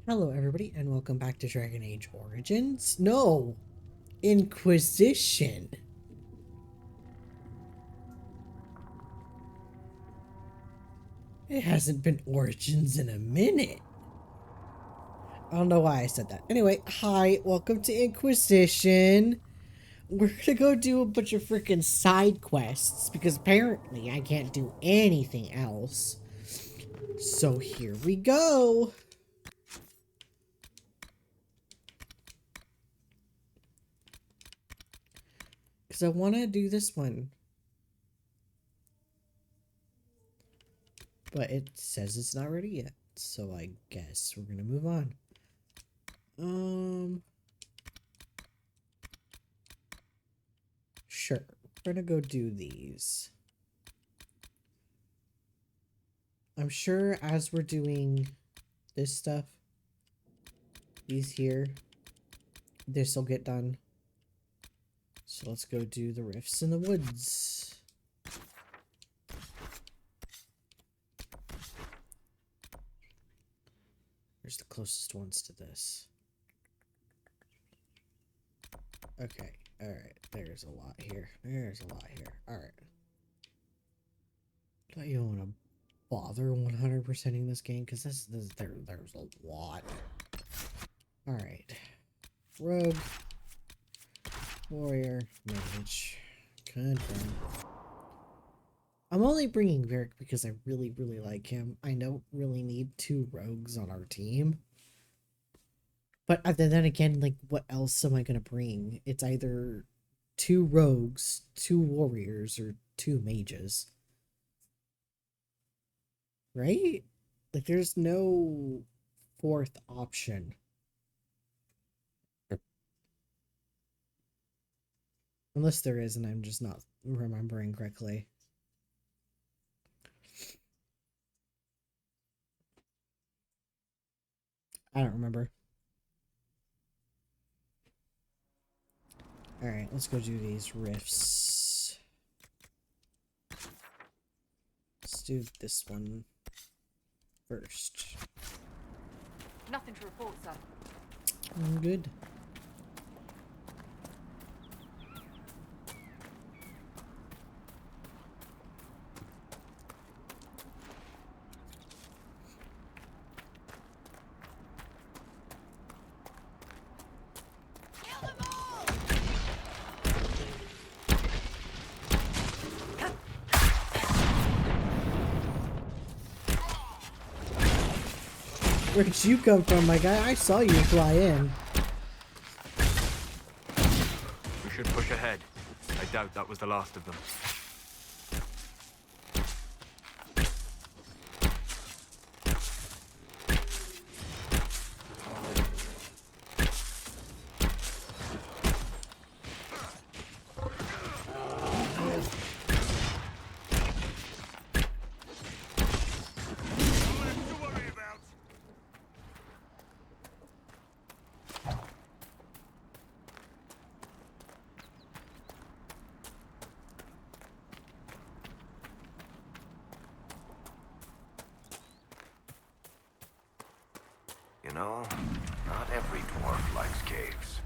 Hello everybody and welcome back to Dragon Age Origins. No! Inquisition! It hasn't been Origins in a minute. I don't know why I said that. Anyway, hi, welcome to Inquisition. We're gonna go do a bunch of freaking side quests because apparently I can't do anything else. So here we go. Because I want to do this one. But it says it's not ready yet. So I guess we're going to move on. Sure. We're going to go do these. I'm sure as we're doing this stuff, these here, this will get done. So let's go do the rifts in the woods. Where's the closest ones to this? Okay, alright. There's a lot here. There's a lot here. Alright. Don't you want to bother 100%ing this game? Because there's a lot. Alright. Rogue. Warrior. Mage. Confirm. I'm only bringing Varric because I really like him. I don't really need two rogues on our team. But then again, like, what else am I going to bring? It's either two rogues, two warriors, or two mages. Right? Like, there's no fourth option. Unless there is, and I'm just not remembering correctly. I don't remember. Alright, let's go do these rifts. Let's do this one first. Nothing to report, sir. I'm good. Where'd you come from, my guy? I saw you fly in. We should push ahead. I doubt that was the last of them. You know, not every dwarf likes caves.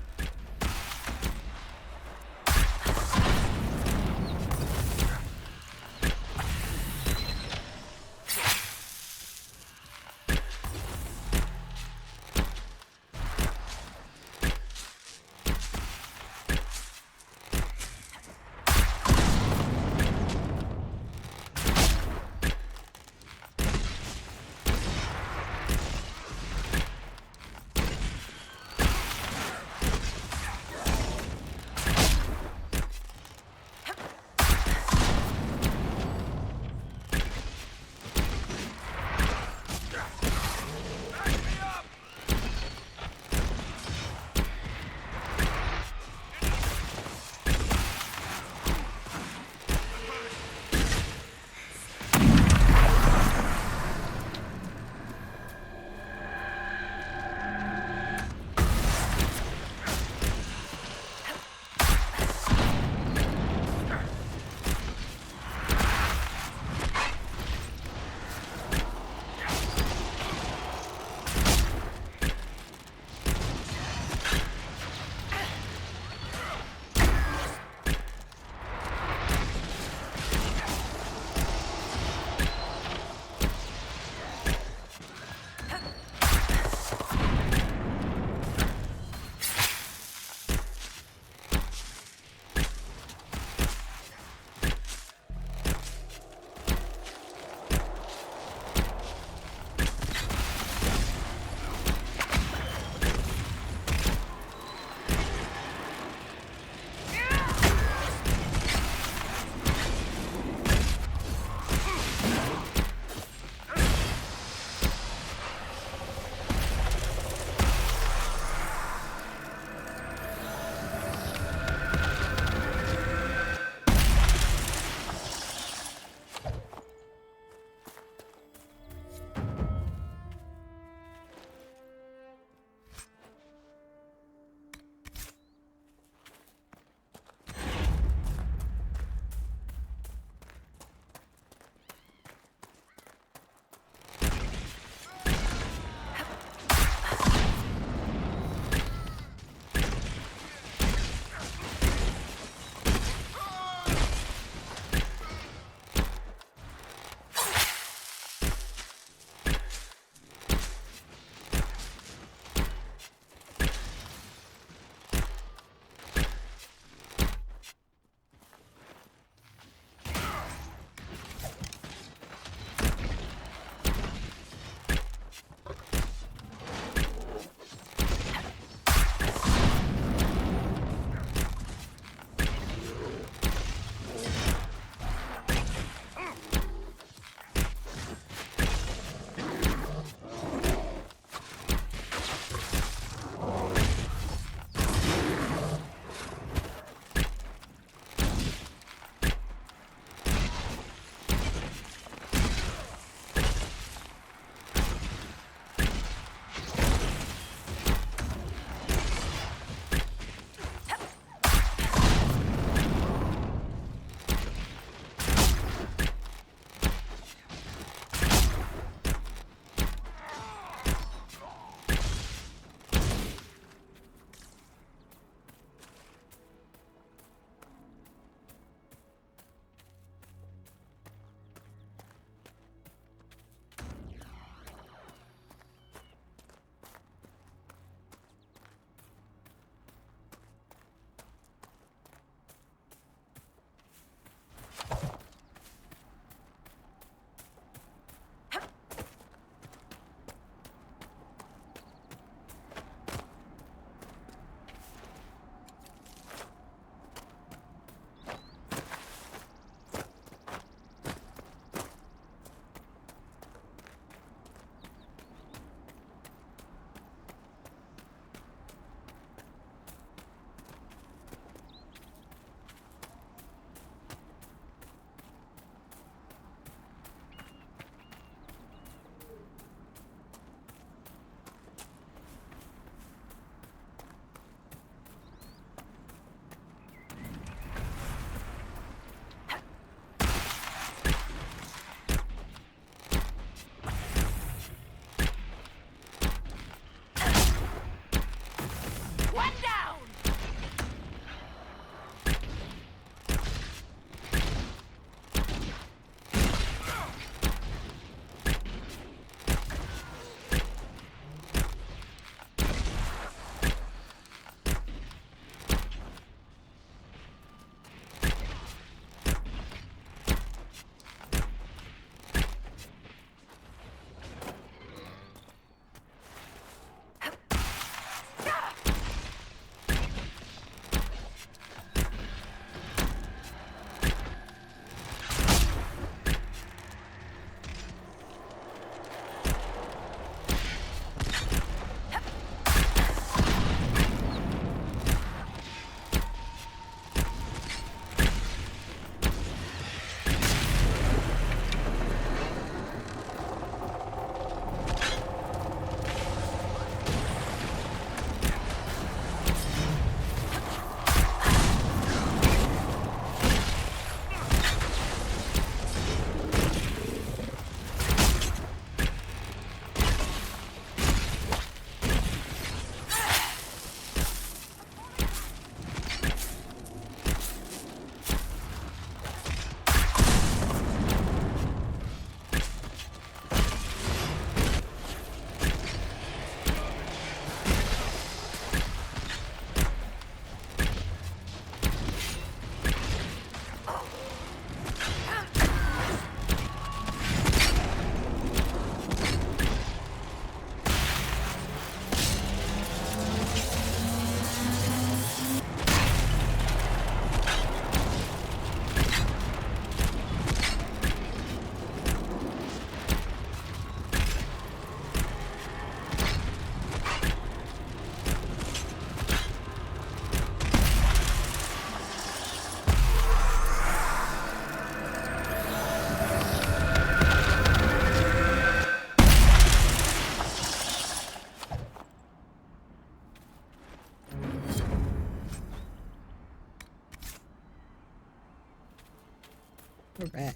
Alright.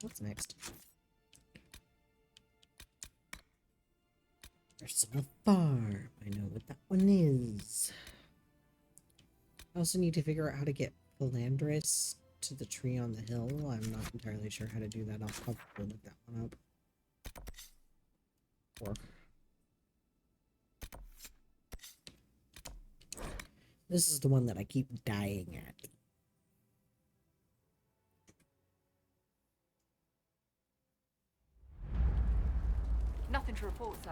What's next? Personal farm. I know what that one is. I also need to figure out how to get Philandris to the tree on the hill. I'm not entirely sure how to do that. I'll probably look that one up. Or this is the one that I keep dying at. Nothing to report, sir.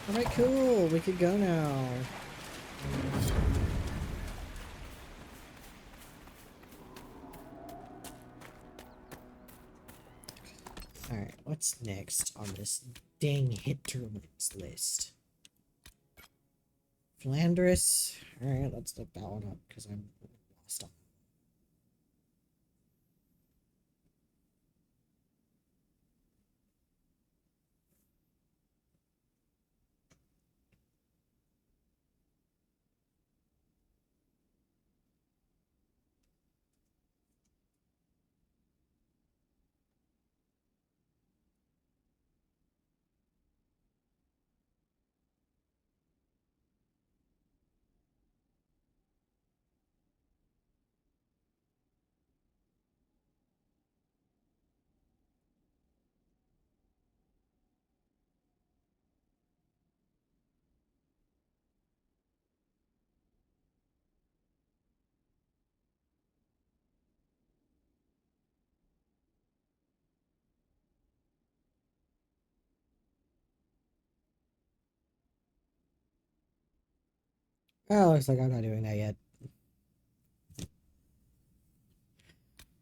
Alright, cool. We could go now. Alright, what's next on this dang hinterlands list? Philandris. Alright, let's look that one up because I'm lost on. Oh, looks like I'm not doing that yet.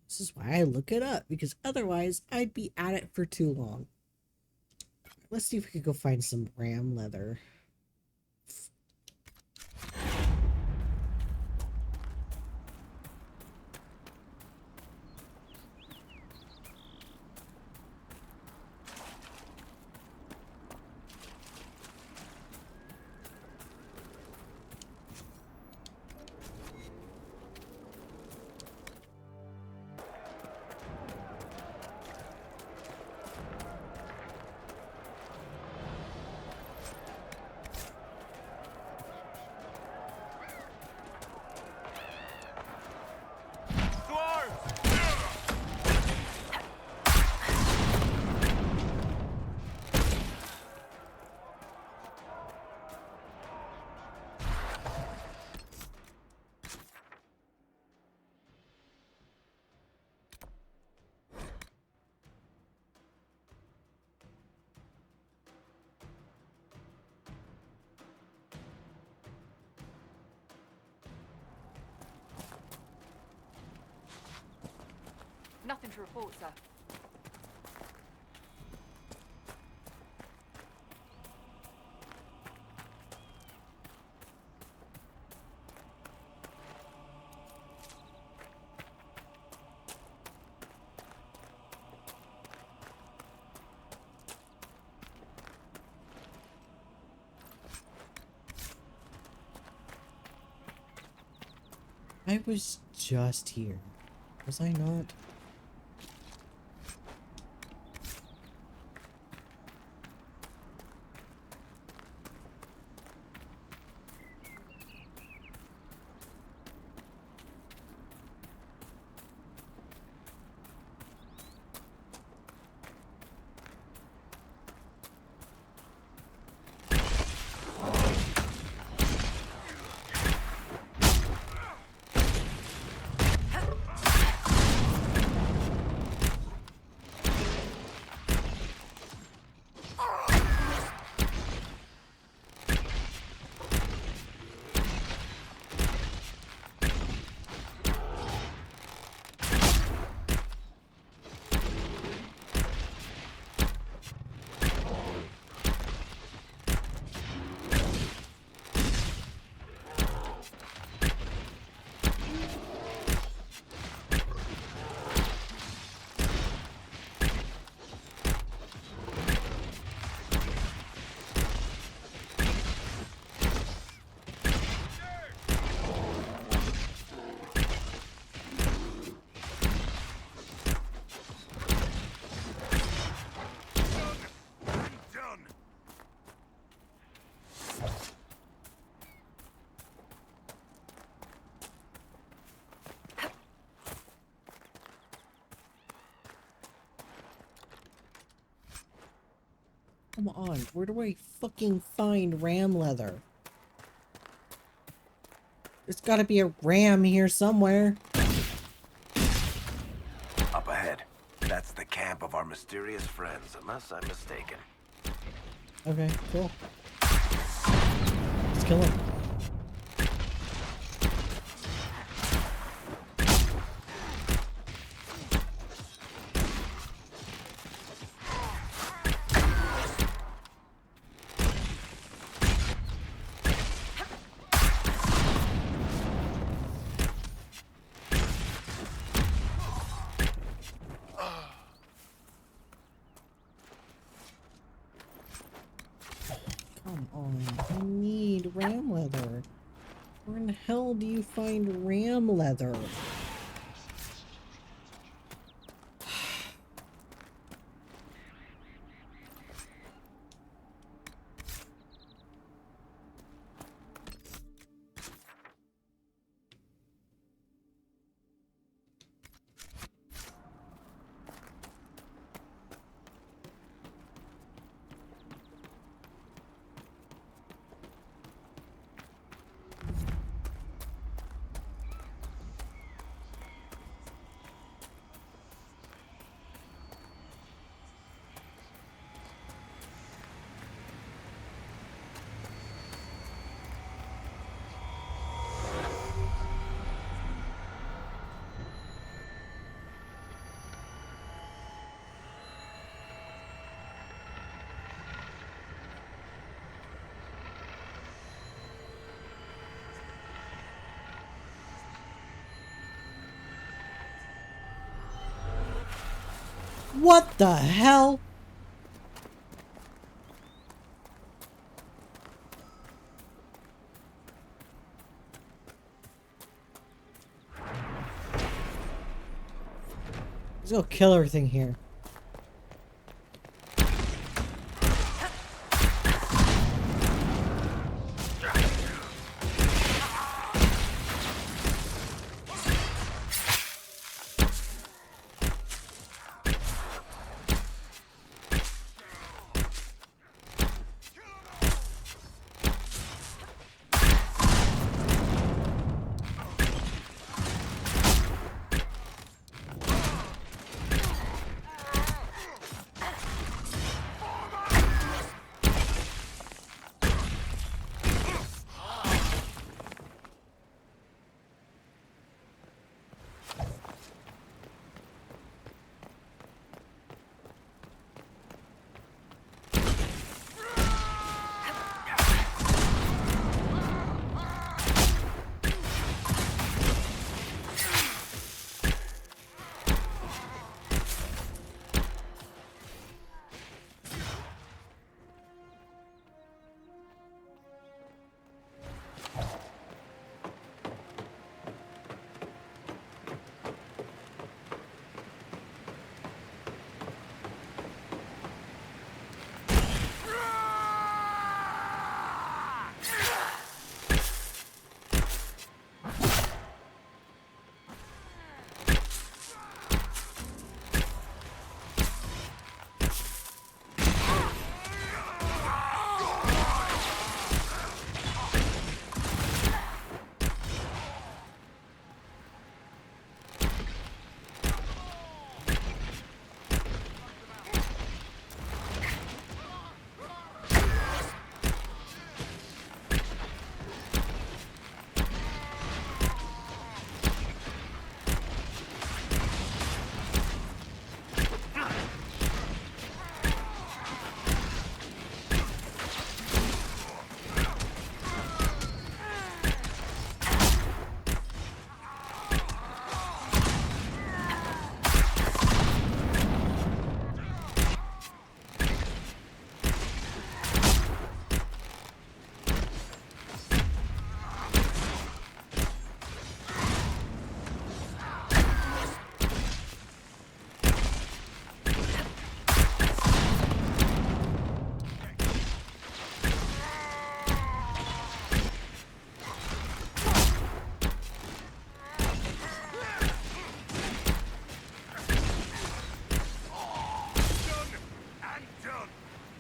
This is why I look it up, because otherwise I'd be at it for too long. Let's see if we could go find some ram leather. Nothing to report, sir. I was just here. Was I not? Come on, where do I fucking find ram leather? There's gotta be a ram here somewhere. Up ahead. That's the camp of our mysterious friends, unless I'm mistaken. Okay, cool. Let's kill him. Come on, I need ram leather. Where in the hell do you find ram leather? What the hell? Let's go kill everything here.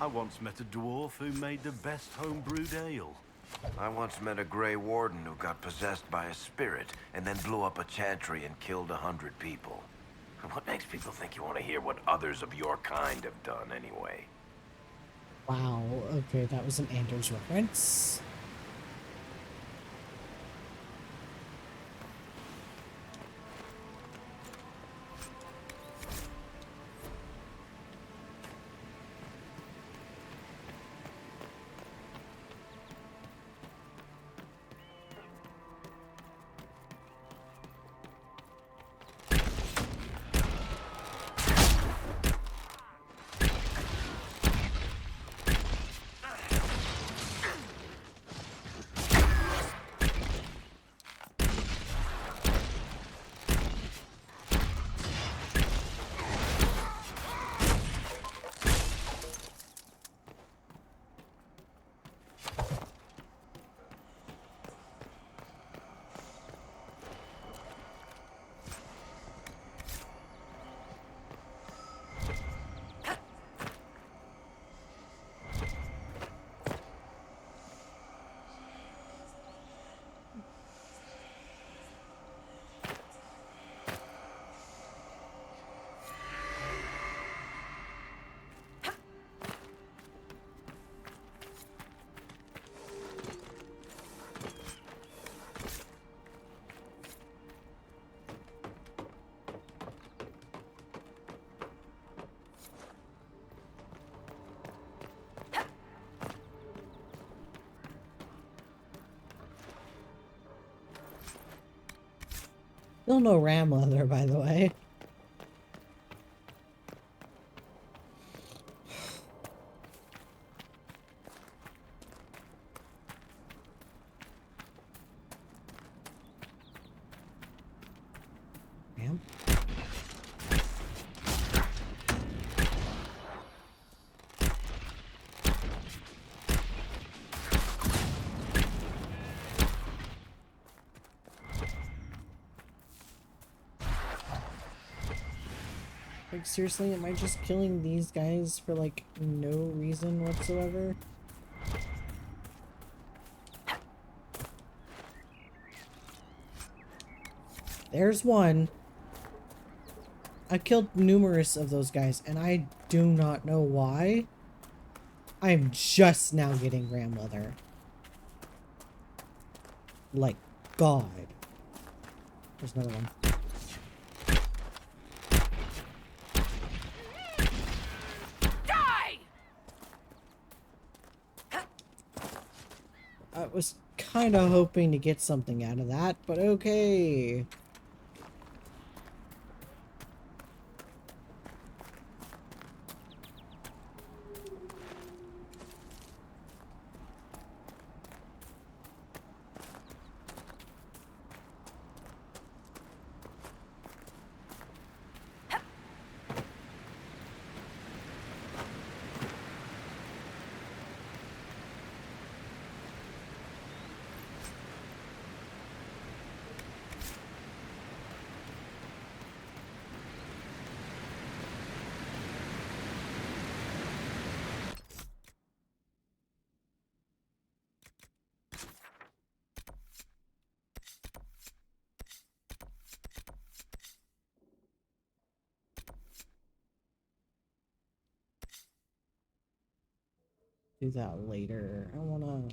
once met a dwarf who made the best homebrewed ale. I once met a Grey Warden who got possessed by a spirit and then blew up a chantry and killed 100 people. What makes people think you want to hear what others of your kind have done anyway? Wow, okay, that was an Anders reference. Still no ram leather, by the way. Ram? Like, seriously, am I just killing these guys for, like, no reason whatsoever? There's one. I killed numerous of those guys, and I do not know why. I'm just now getting ram leather. Like, God. There's another one. I was kind of hoping to get something out of that, but okay. Do that later. I wanna...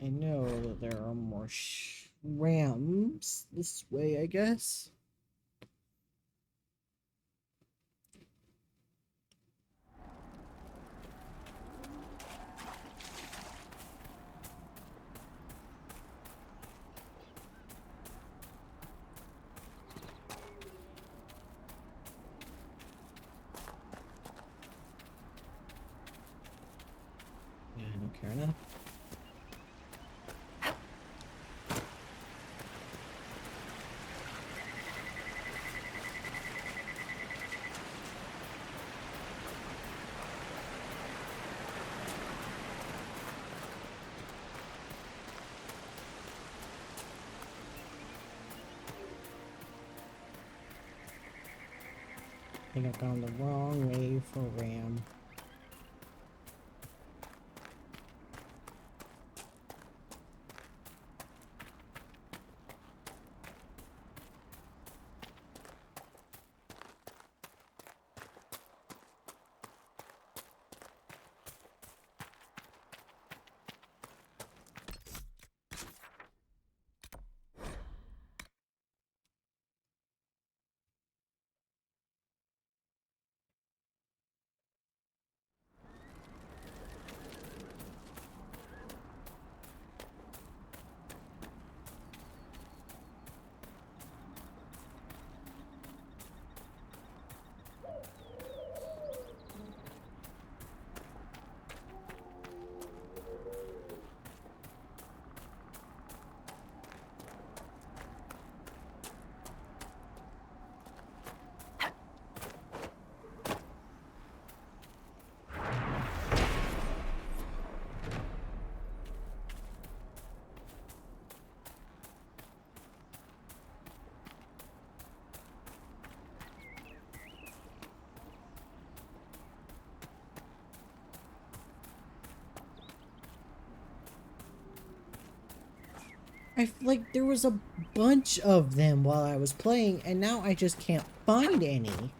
I know that there are more rams this way, I guess. Yeah, I don't care enough. think I've gone the wrong way for Ram. I feel like there was a bunch of them while I was playing, and now I just can't find any.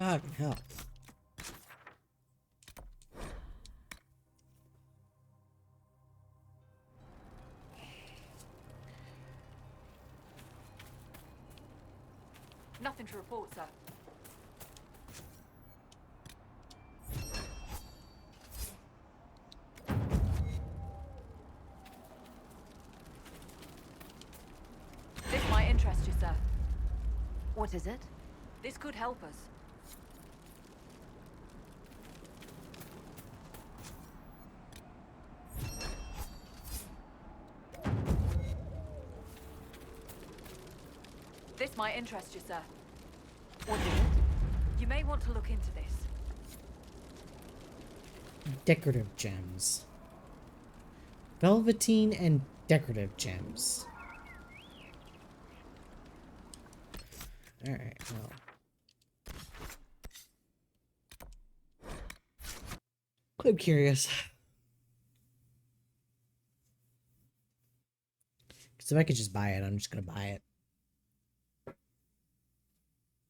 Fucking hell. Nothing to report, sir. This might interest you, sir. What is it? This could help us. This might interest you, sir. What is it? You may want to look into this. Decorative gems. Velveteen and decorative gems. Alright, well. I'm curious. Because if I could just buy it, I'm just gonna buy it.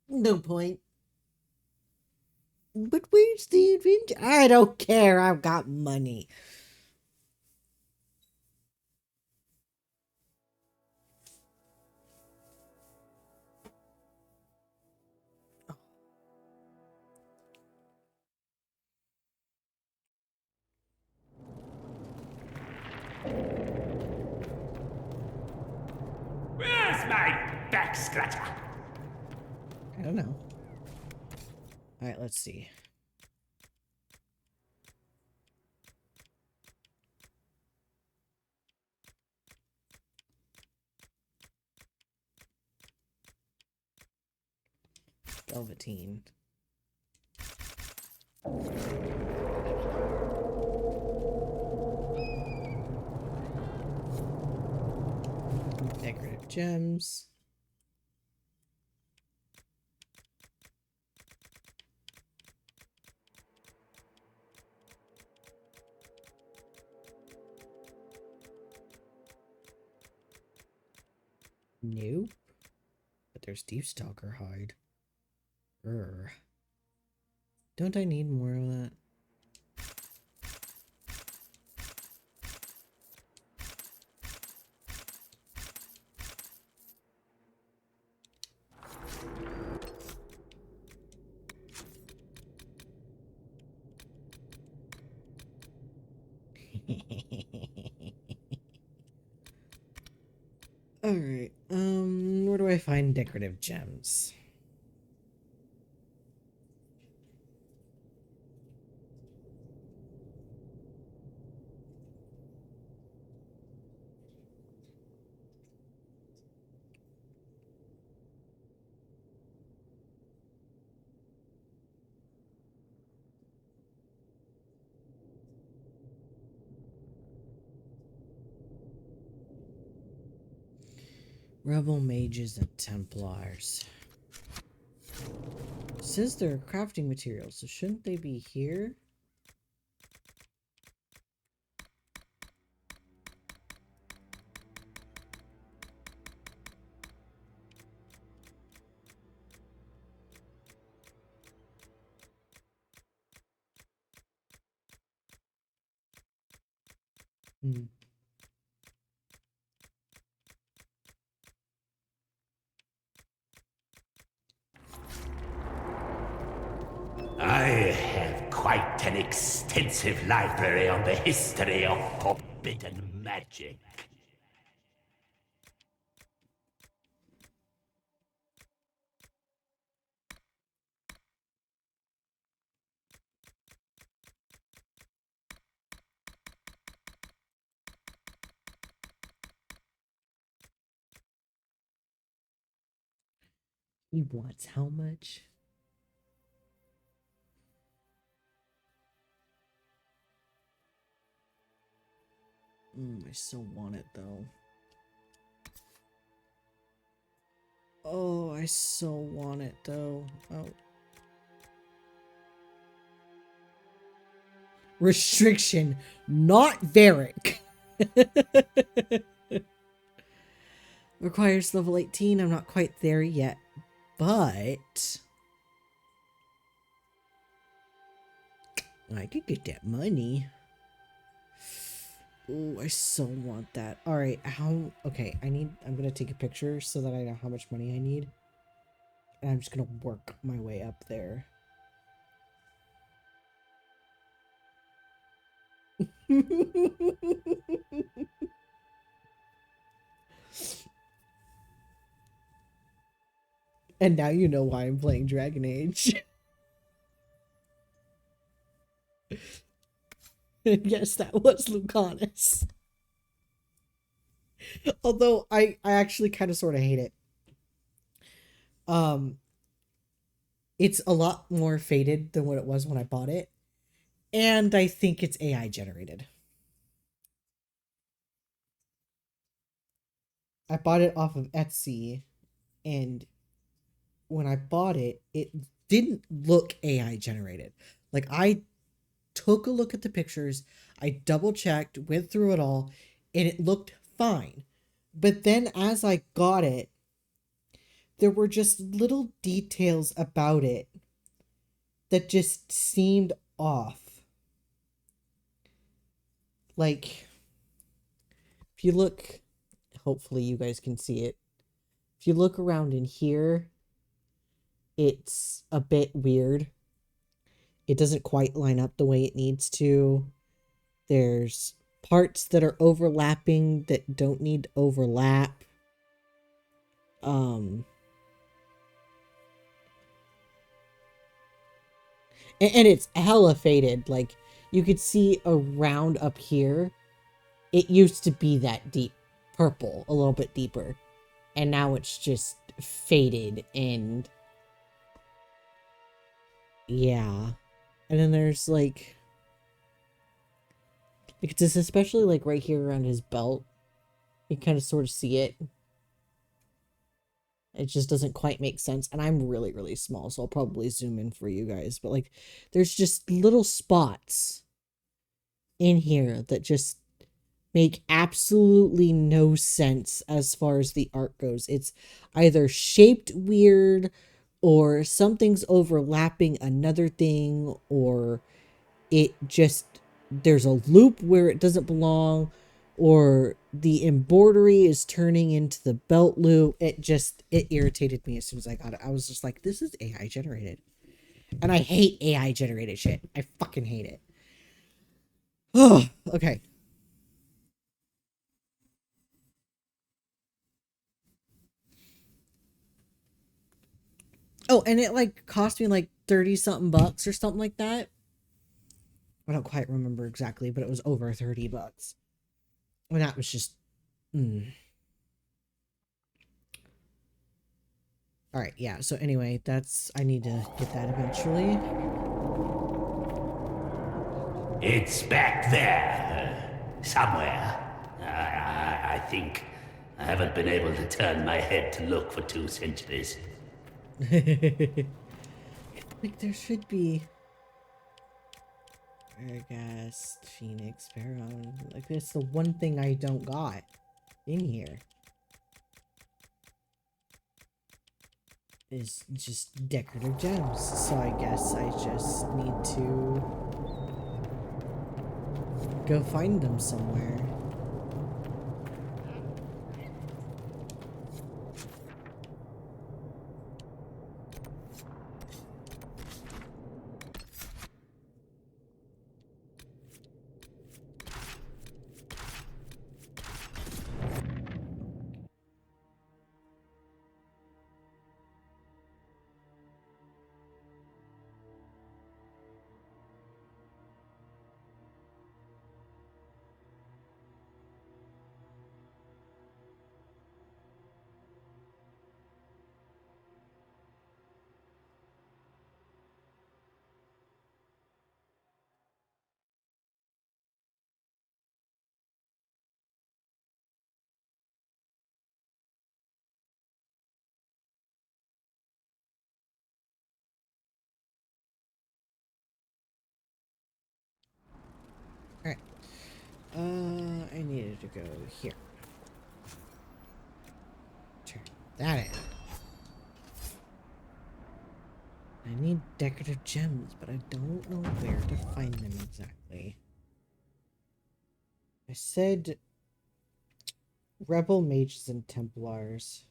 No point. But where's the adventure? I don't care. I've got money. Where's my back scratcher? I don't know. Alright, let's see. Velveteen. Decorative gems. Nope. But there's Deep Stalker hide. Urgh. Don't I need more of that? Alright, where do I find decorative gems? Rebel mages and Templars. Says they're crafting materials, so shouldn't they be here? Hmm. I have quite an extensive library on the history of forbidden magic. He wants how much? I so want it though. Oh, I so want it though. Oh. Restriction, not Varric. Requires level 18. I'm not quite there yet, but I could get that money. Oh, I so want that. All right, okay, I'm gonna take a picture so that I know how much money I need. And I'm just gonna work my way up there. And now you know why I'm playing Dragon Age. And yes, that was Lucanus. Although I actually kind of sort of hate it. It's a lot more faded than what it was when I bought it. And I think it's AI generated. I bought it off of Etsy, and when I bought it, it didn't look AI generated. Like, I took a look at the pictures, I double checked, went through it all, and it looked fine. But then as I got it, there were just little details about it that just seemed off. Like, if you look, hopefully you guys can see it. If you look around in here, it's a bit weird. It doesn't quite line up the way it needs to. There's parts that are overlapping that don't need to overlap. And it's hella faded. Like, you could see around up here, it used to be that deep purple, a little bit deeper. And now it's just faded and yeah. And then there's like it's just especially like right here around his belt. You kind of sort of see it. It just doesn't quite make sense. And I'm really, really small, so I'll probably zoom in for you guys. But like, there's just little spots in here that just make absolutely no sense as far as the art goes. It's either shaped weird, or something's overlapping another thing, or it just, there's a loop where it doesn't belong, or the embroidery is turning into the belt loop. It irritated me as soon as I got it. I was just like, this is AI generated. And I hate AI generated shit. I fucking hate it. Oh, okay. Oh, and it like cost me like 30 something bucks or something like that. I don't quite remember exactly, but it was over 30 bucks. And that was just All right, yeah. So anyway, I need to get that eventually. It's back there, somewhere. I think. I haven't been able to turn my head to look for 2 centuries. Like there should be Ergast, Phoenix, Baron. Like that's the one thing I don't got in here. Is just decorative gems. So I guess I just need to go find them somewhere. Alright. I needed to go here. Turn that in. I need decorative gems, but I don't know where to find them exactly. I said Rebel Mages and Templars.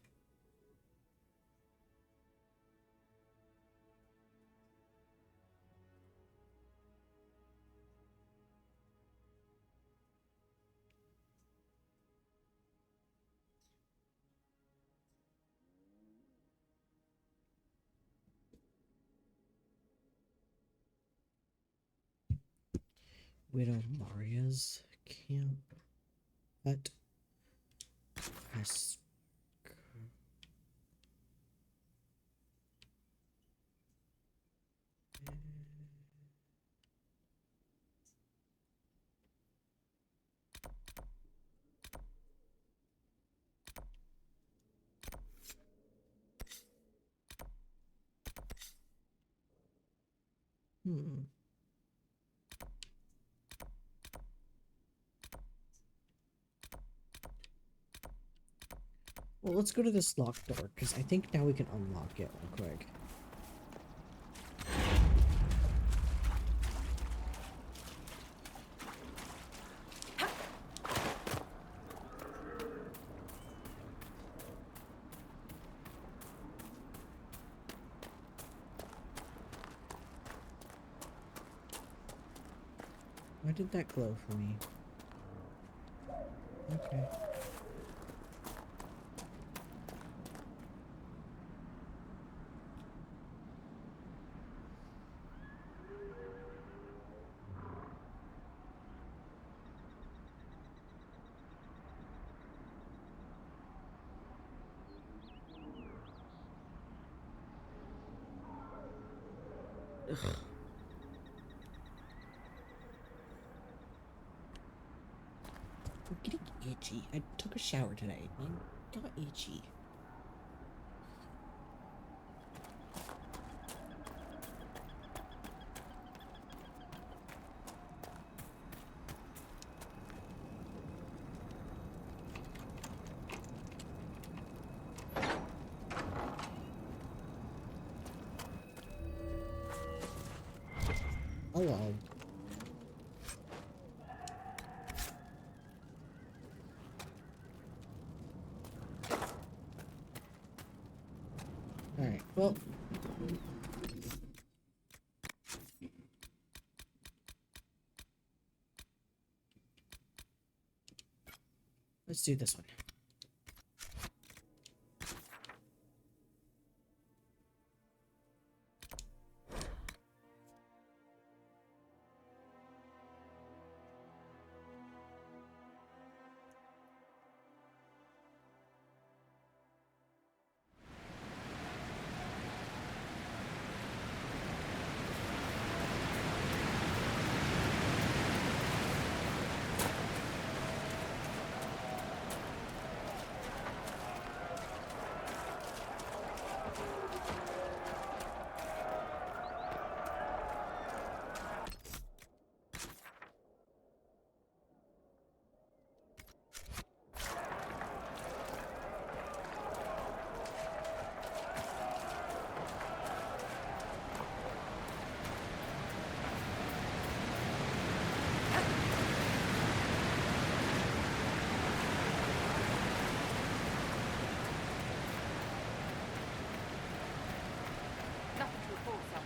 Widow Maria's camp. But well, let's go to this locked door, because I think now we can unlock it real quick. Why did that glow for me? Okay. Ugh. I'm getting itchy. I took a shower today. I got itchy. Hello. Alright, well. Let's do this one. Nothing to report, sir.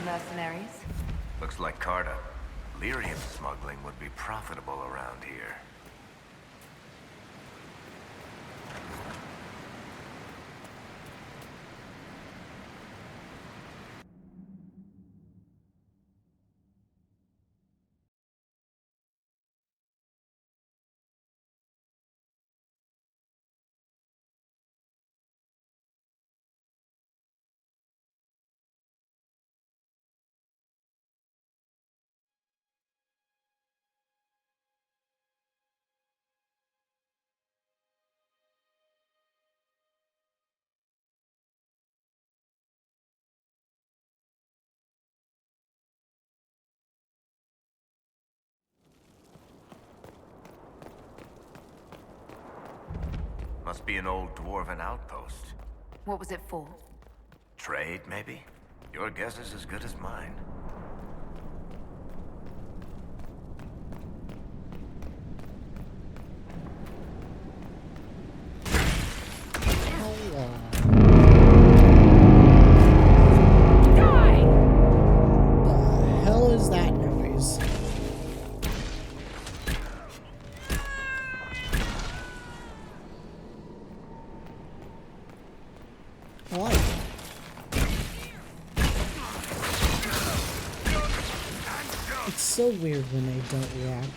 Mercenaries? Looks like Carta. Lyrium smuggling would be profitable around here. Must be an old dwarven outpost. What was it for? Trade, maybe? Your guess is as good as mine. Hello. The hell is that noise? Why? It's so weird when they don't react.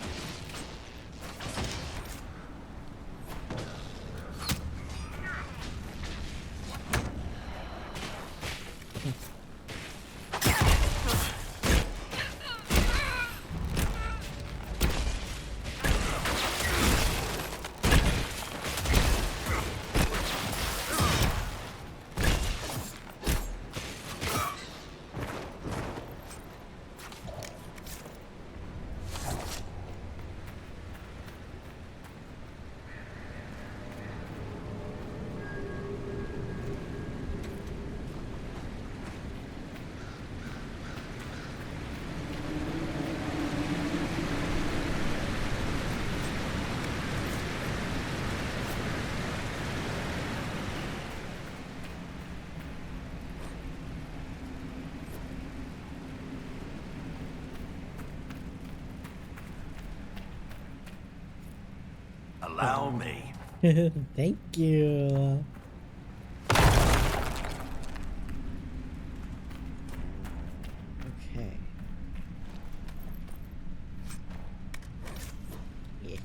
Allow me. Thank you. Okay. Yeah.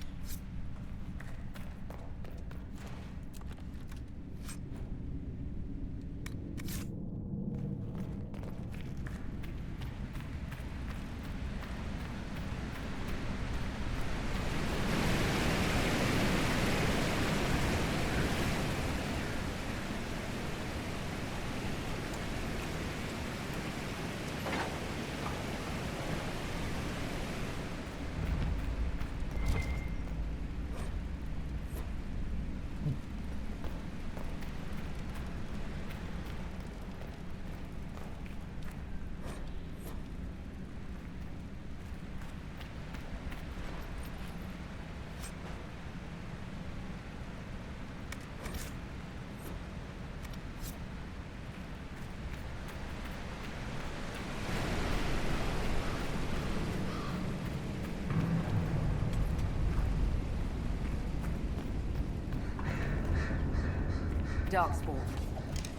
Darkspawn.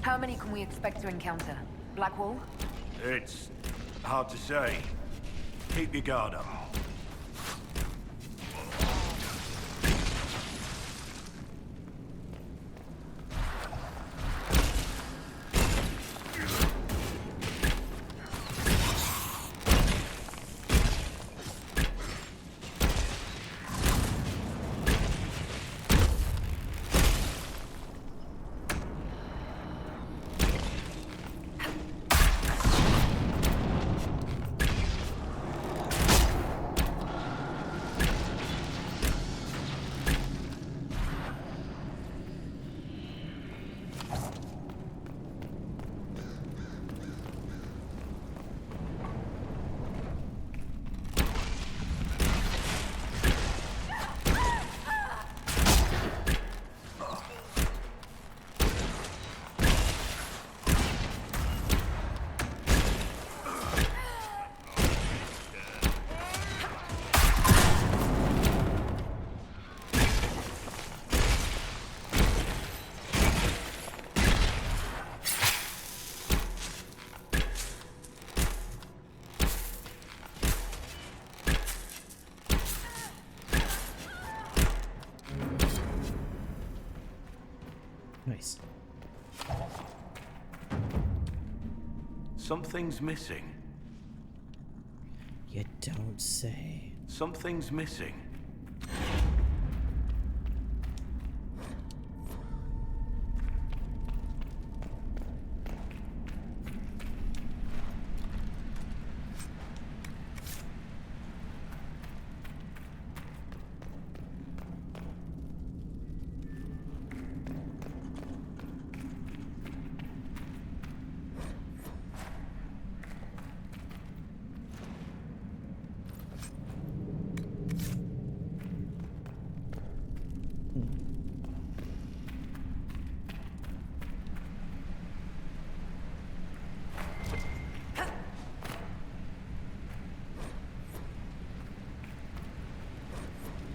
How many can we expect to encounter? Blackwall? It's hard to say. Keep your guard up. Nice. Something's missing. You don't say. Something's missing.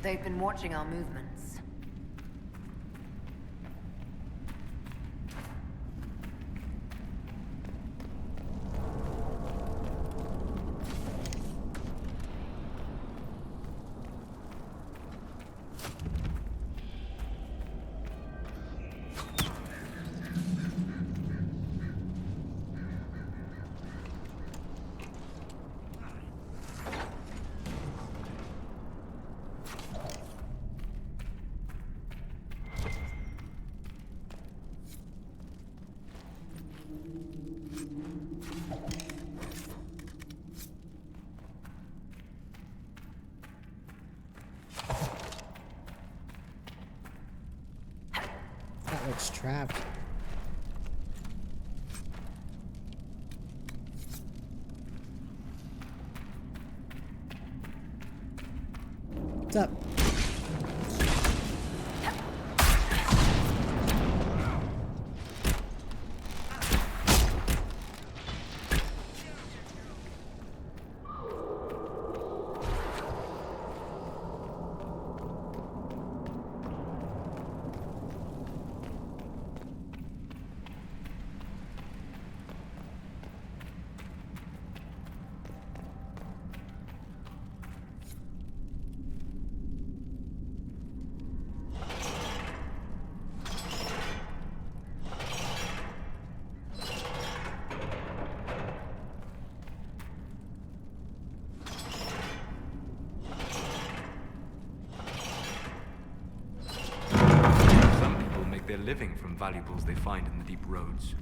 They've been watching our movements. That looks trapped. What's up? living from valuables they find in the deep roads.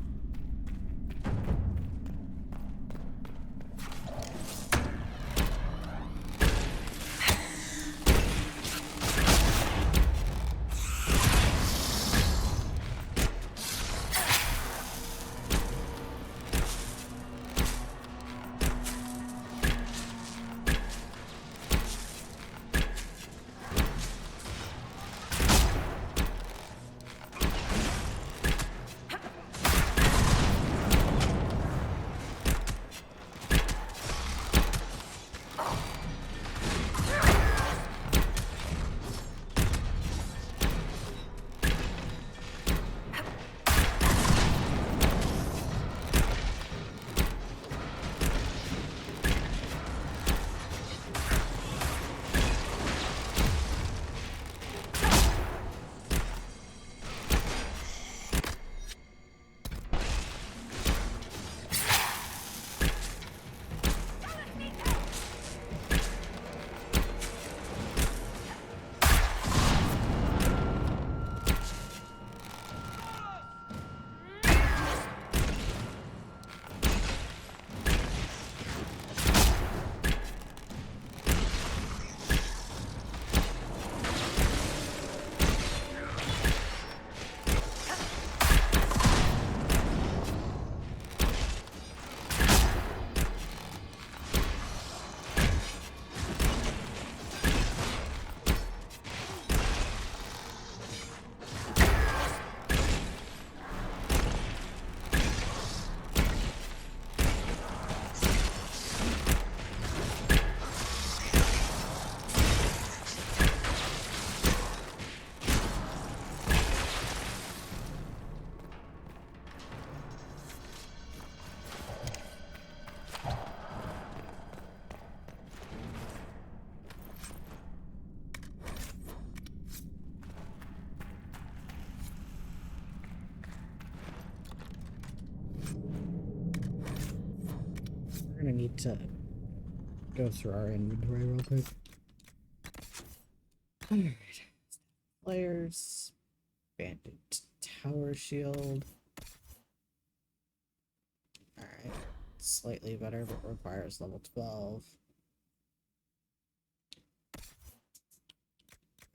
We're gonna need to go through our inventory real quick. Alright. Players. Bandit tower shield. Alright. Slightly better, but requires level 12.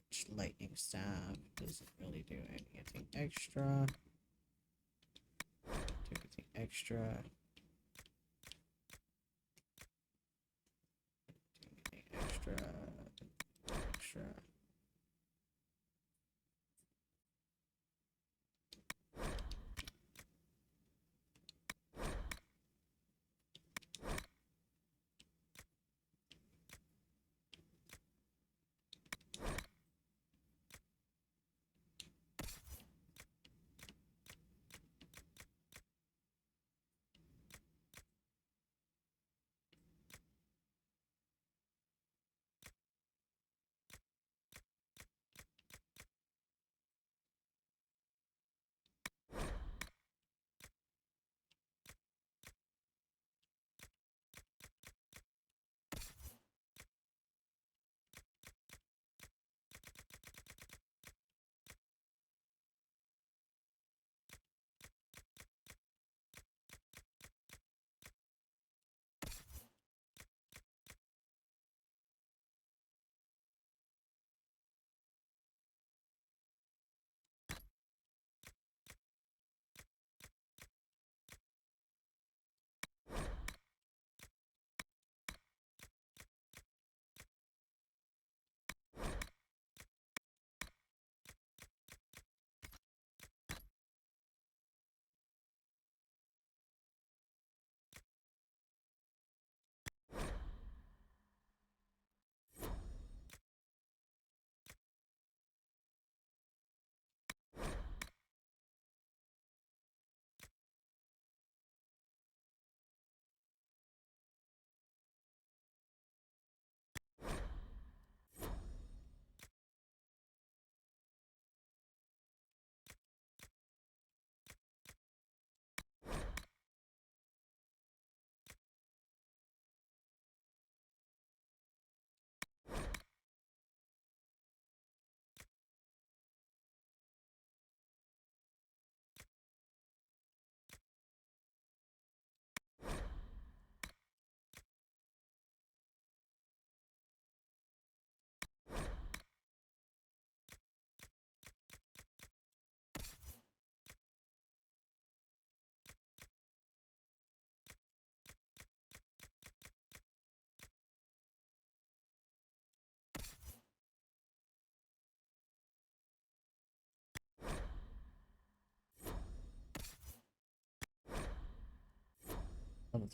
Which lightning staff doesn't really do anything extra. Do anything extra. Extra, extra.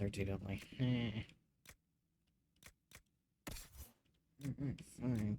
level 13 only. Fine.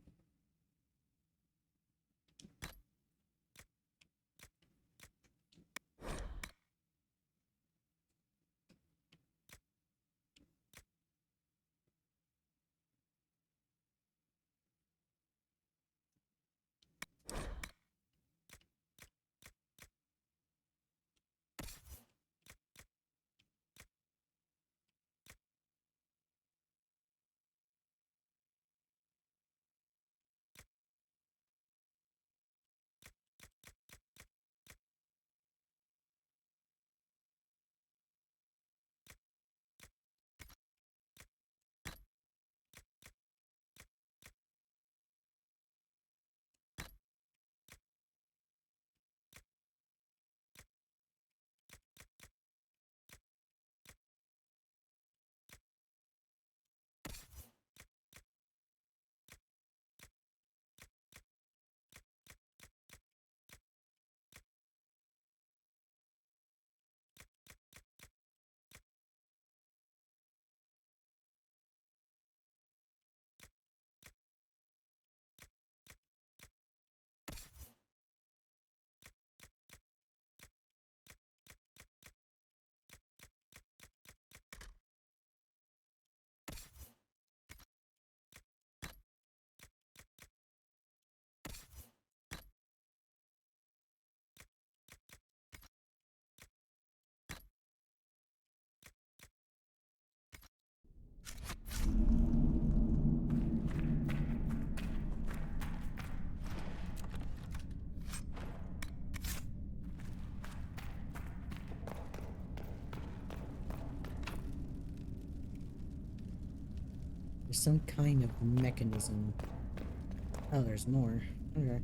There's some kind of mechanism. Oh, there's more. Okay.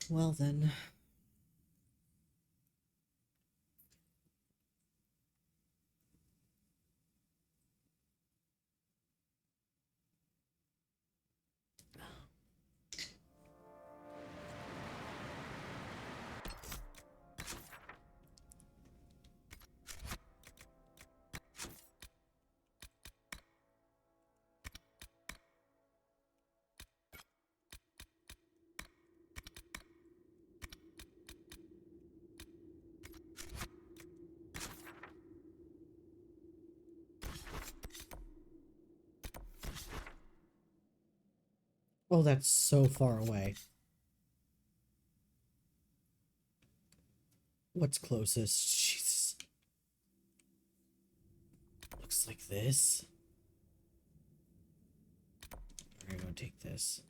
Well then. Oh, that's so far away. What's closest? Jesus. Looks like this. We're gonna take this.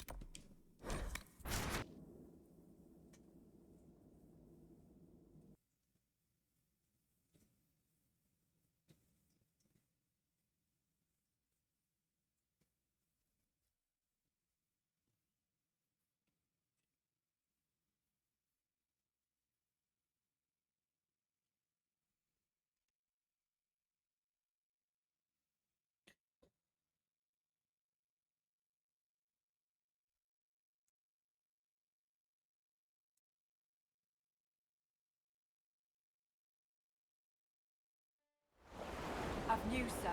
I've news, sir.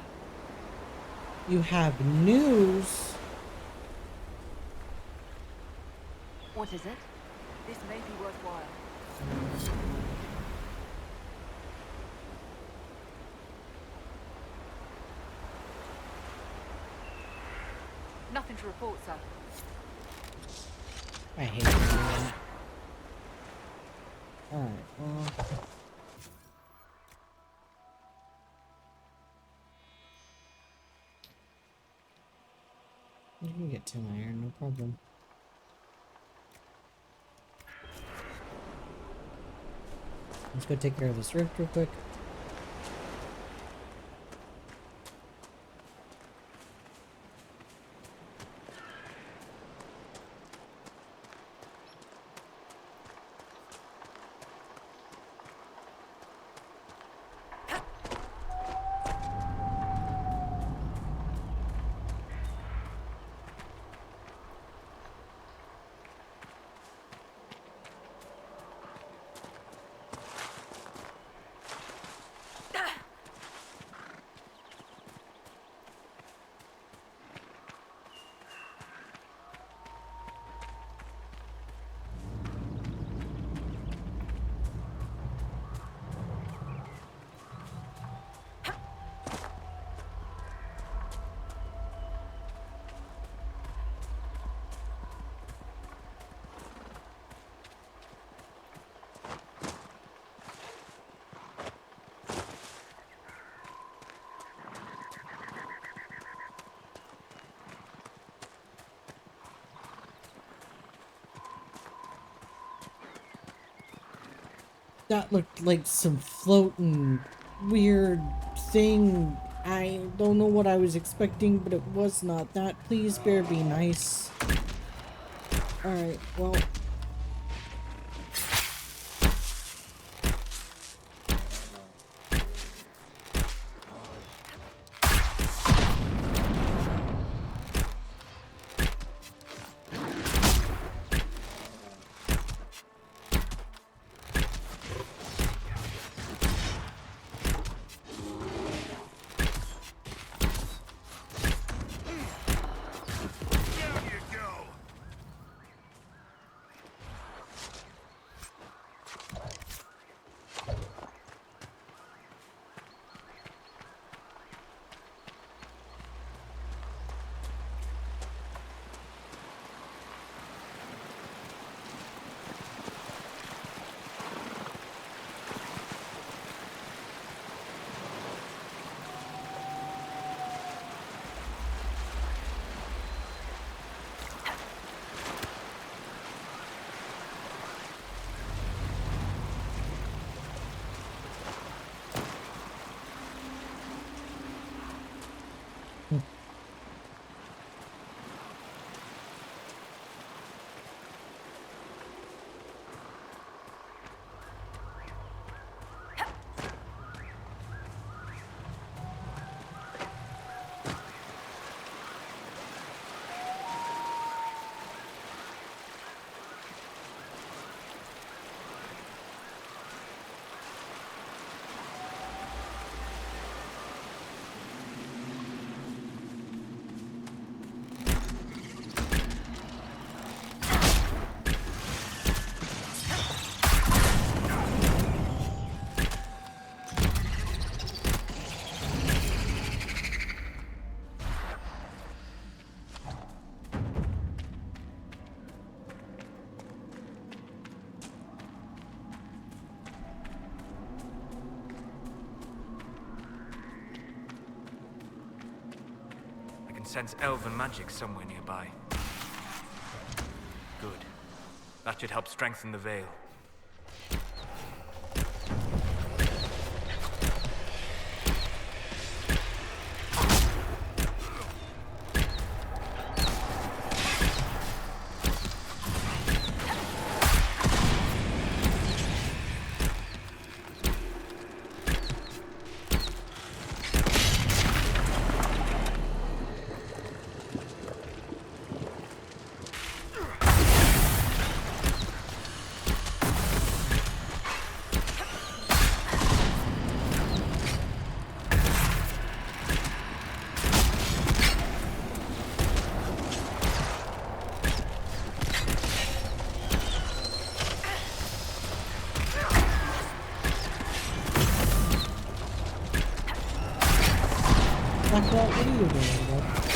You have news? What is it? This may be worthwhile. Nothing to report, sir. I hate doing that. Alright, well. You can get 10 iron, no problem. Let's go take care of this rift real quick. That looked like some floating weird thing. I don't know what I was expecting, but it was not that. Please bear be nice. Alright, well. Sense elven magic somewhere nearby. Good. That should help strengthen the veil. Blackwell, what are you doing, bro?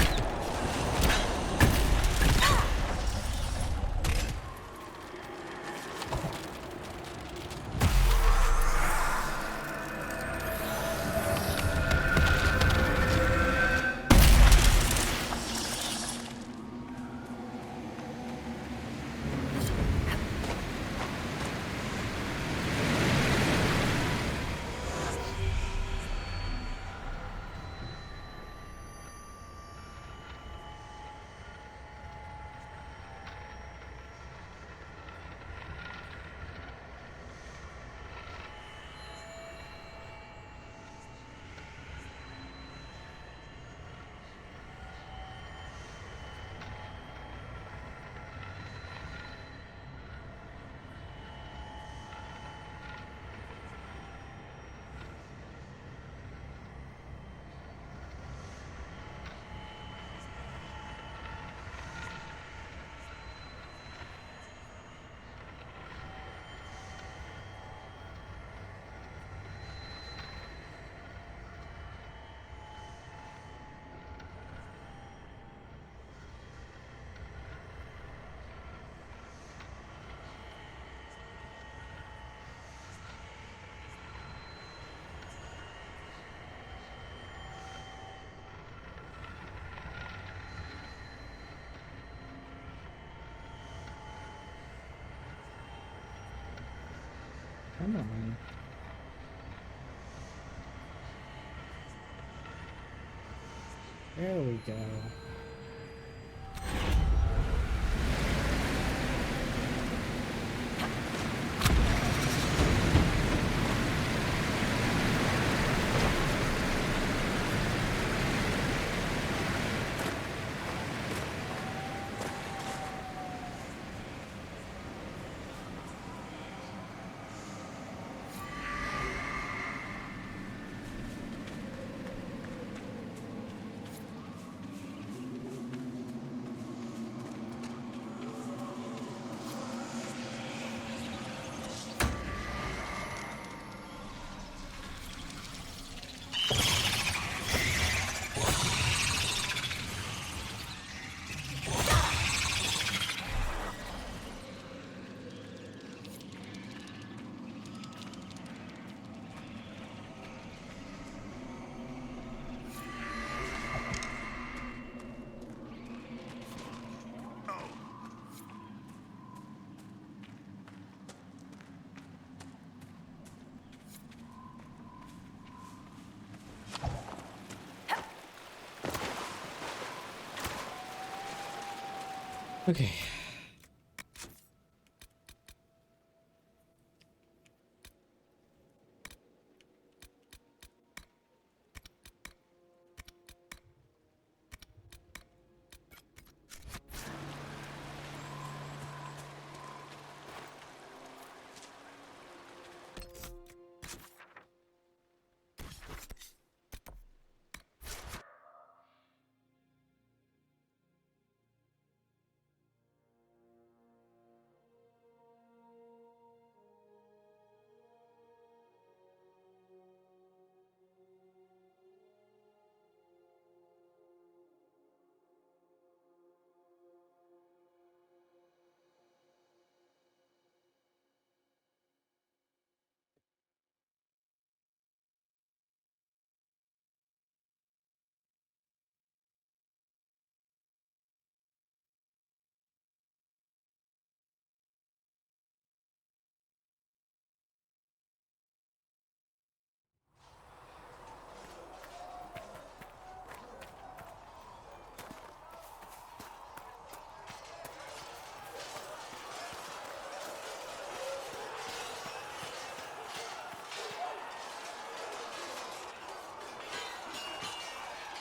Come on. There we go. Okay.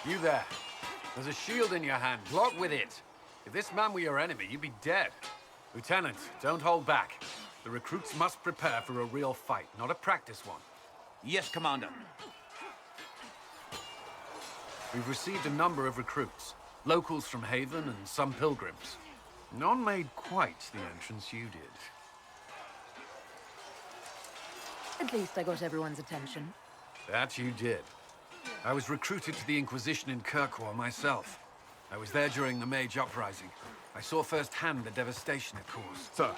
You there. There's a shield in your hand. Block with it. If this man were your enemy, you'd be dead. Lieutenant, don't hold back. The recruits must prepare for a real fight, not a practice one. Yes, Commander. We've received a number of recruits. Locals from Haven and some pilgrims. None made quite the entrance you did. At least I got everyone's attention. That you did. I was recruited to the Inquisition in Kirkwall myself. I was there during the Mage Uprising. I saw firsthand the devastation it caused. Sir,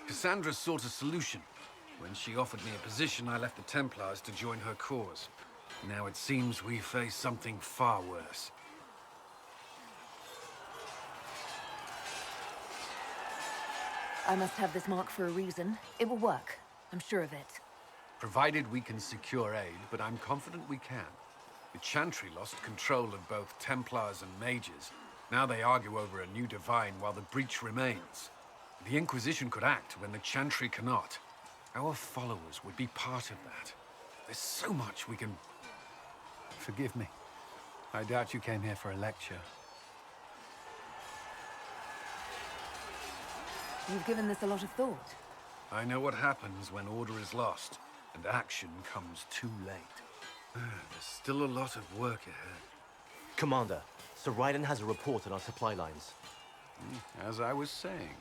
Cassandra sought a solution. When she offered me a position, I left the Templars to join her cause. Now it seems we face something far worse. I must have this mark for a reason. It will work. I'm sure of it. Provided we can secure aid, but I'm confident we can. The Chantry lost control of both Templars and Mages. Now they argue over a new Divine while the breach remains. The Inquisition could act when the Chantry cannot. Our followers would be part of that. There's so much we can... Forgive me. I doubt you came here for a lecture. You've given this a lot of thought. I know what happens when order is lost, and action comes too late. There's still a lot of work ahead. Commander, Sir Raiden has a report on our supply lines. As I was saying.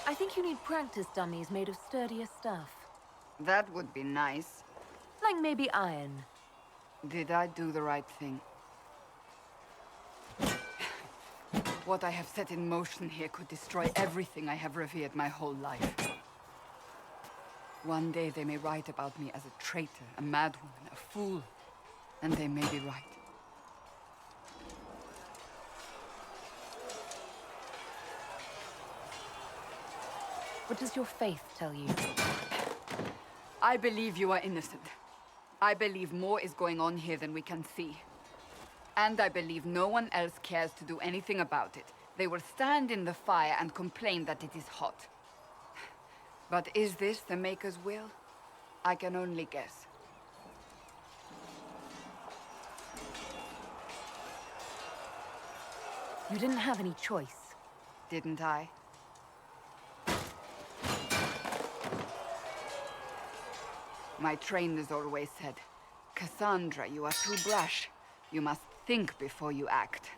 I think you need practice dummies made of sturdier stuff. That would be nice. Like maybe iron. Did I do the right thing? What I have set in motion here could destroy everything I have revered my whole life. One day they may write about me as a traitor, a madwoman, a fool. And they may be right. What does your faith tell you? I believe you are innocent. I believe more is going on here than we can see. And I believe no one else cares to do anything about it. They will stand in the fire and complain that it is hot. But is this the Maker's will? I can only guess. You didn't have any choice. Didn't I? My trainers always said, Cassandra, you are too brash. You must think before you act.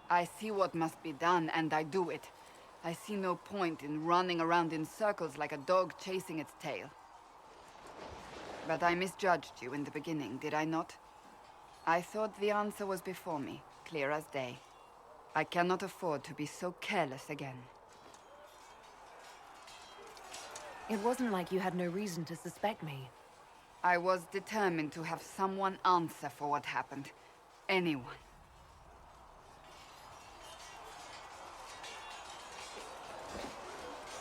I see what must be done, and I do it. I see no point in running around in circles like a dog chasing its tail. But I misjudged you in the beginning, did I not? I thought the answer was before me, clear as day. I cannot afford to be so careless again. It wasn't like you had no reason to suspect me. I was determined to have someone answer for what happened. Anyone.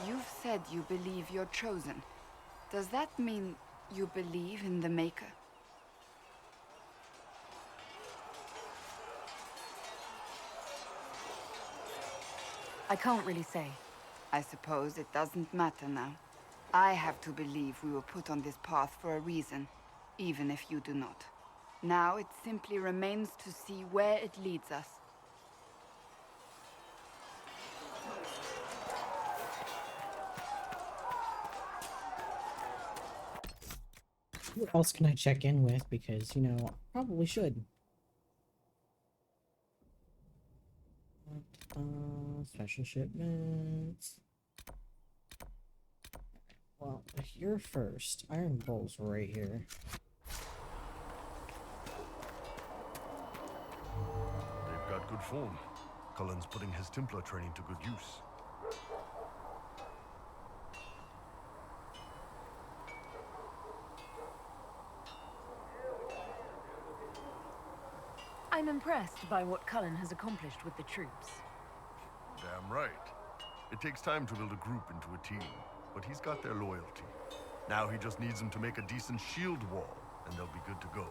You've said you believe you're chosen. Does that mean you believe in the Maker? I can't really say. I suppose it doesn't matter now. I have to believe we were put on this path for a reason, even if you do not. Now it simply remains to see where it leads us. Who else can I check in with? Because, you know, I probably should. Special shipments. Well, you're first. Iron Bull's right here. They've got good form. Cullen's putting his Templar training to good use. I'm impressed by what Cullen has accomplished with the troops. Damn right. It takes time to build a group into a team, but he's got their loyalty. Now he just needs them to make a decent shield wall, and they'll be good to go.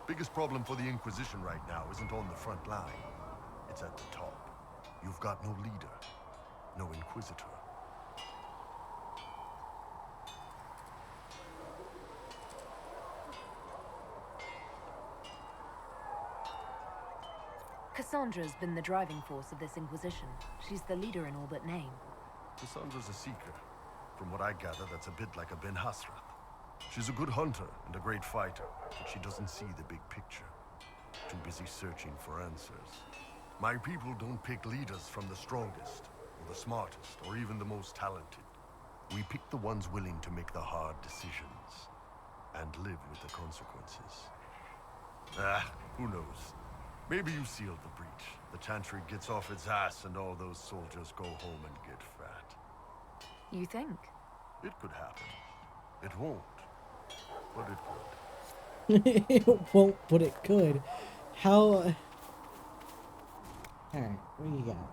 Biggest problem for the Inquisition right now isn't on the front line. It's at the top. You've got no leader, no Inquisitor. Cassandra's been the driving force of this Inquisition. She's the leader in all but name. Cassandra's a seeker. From what I gather, that's a bit like a Ben Hasrath. She's a good hunter and a great fighter, but she doesn't see the big picture. Too busy searching for answers. My people don't pick leaders from the strongest, or the smartest, or even the most talented. We pick the ones willing to make the hard decisions, and live with the consequences. Who knows? Maybe you sealed the breach. The Chantry gets off its ass and all those soldiers go home and get fat. You think? It could happen. It won't, but it could. It won't, but it could. How... Alright, what do you got?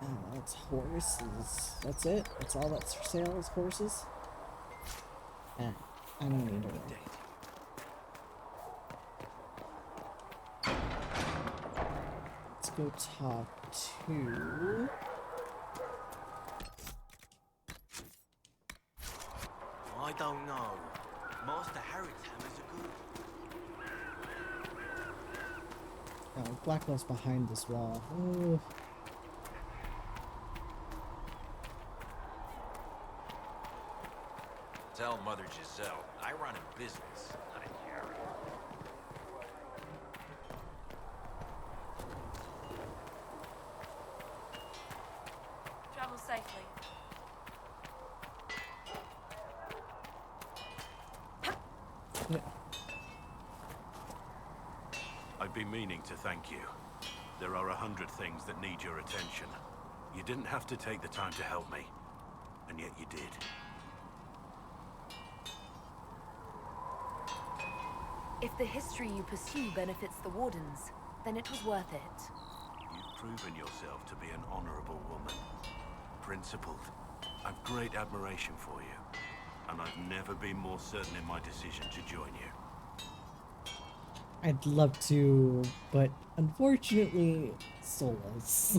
Oh, that's horses. That's it? That's all that's for sale is horses? I don't need to wait. Let's go talk to... I don't know. Master Harry's hammers are good. Oh, Blackwell's behind this wall. Ooh. Tell Mother Giselle, I run a business, not a Harry. Travel safely. Yeah. I've been meaning to thank you. There are 100 things that need your attention. You didn't have to take the time to help me, and yet you did. If the history you pursue benefits the Wardens, then it was worth it. You've proven yourself to be an honorable woman. Principled. I've great admiration for you, and I've never been more certain in my decision to join you. I'd love to, but unfortunately, soulless.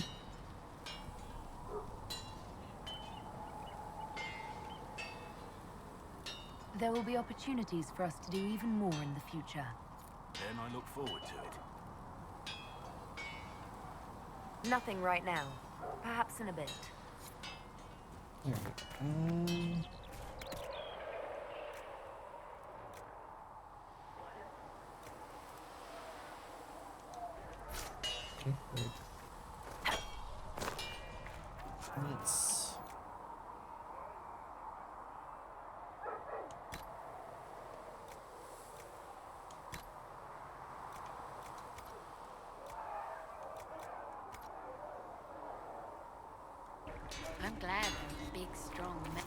There will be opportunities for us to do even more in the future. Then I look forward to it. Nothing right now. Perhaps in a bit. Alright, okay, good. Let's... I'm glad I'm a big, strong man.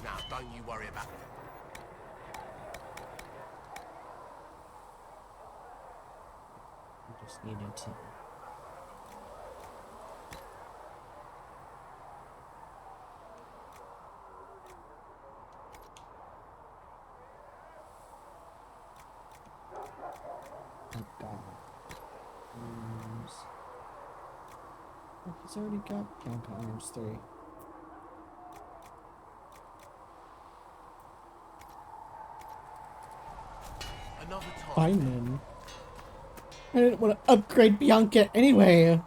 Now, don't you worry about it. I just needed to... Oh god. Arms. Oh, he's already got Bianca Arms 3. Another time. Fine then. I didn't want to upgrade Bianca anyway.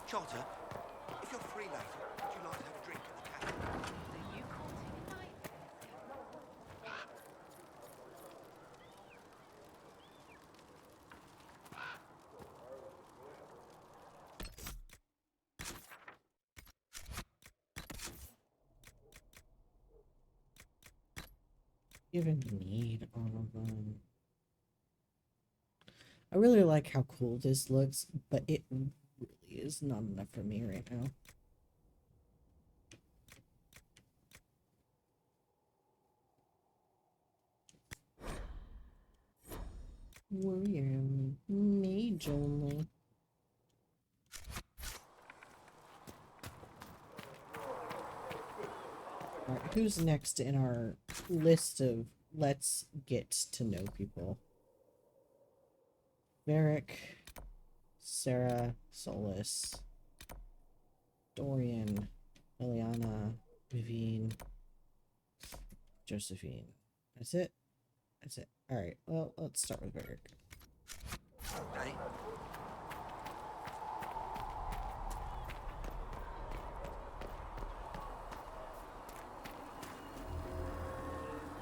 Charter, if you're free later, would you like to have a drink at the cafe? Even need all of them. I really like how cool this looks, but it really is not enough for me right now. Warrior. Mage only. Alright, who's next in our list of let's get to know people? Varric, Sarah, Solus, Dorian, Eliana, Vivienne, Josephine. That's it? That's it. Alright, well, let's start with Varric. Ready?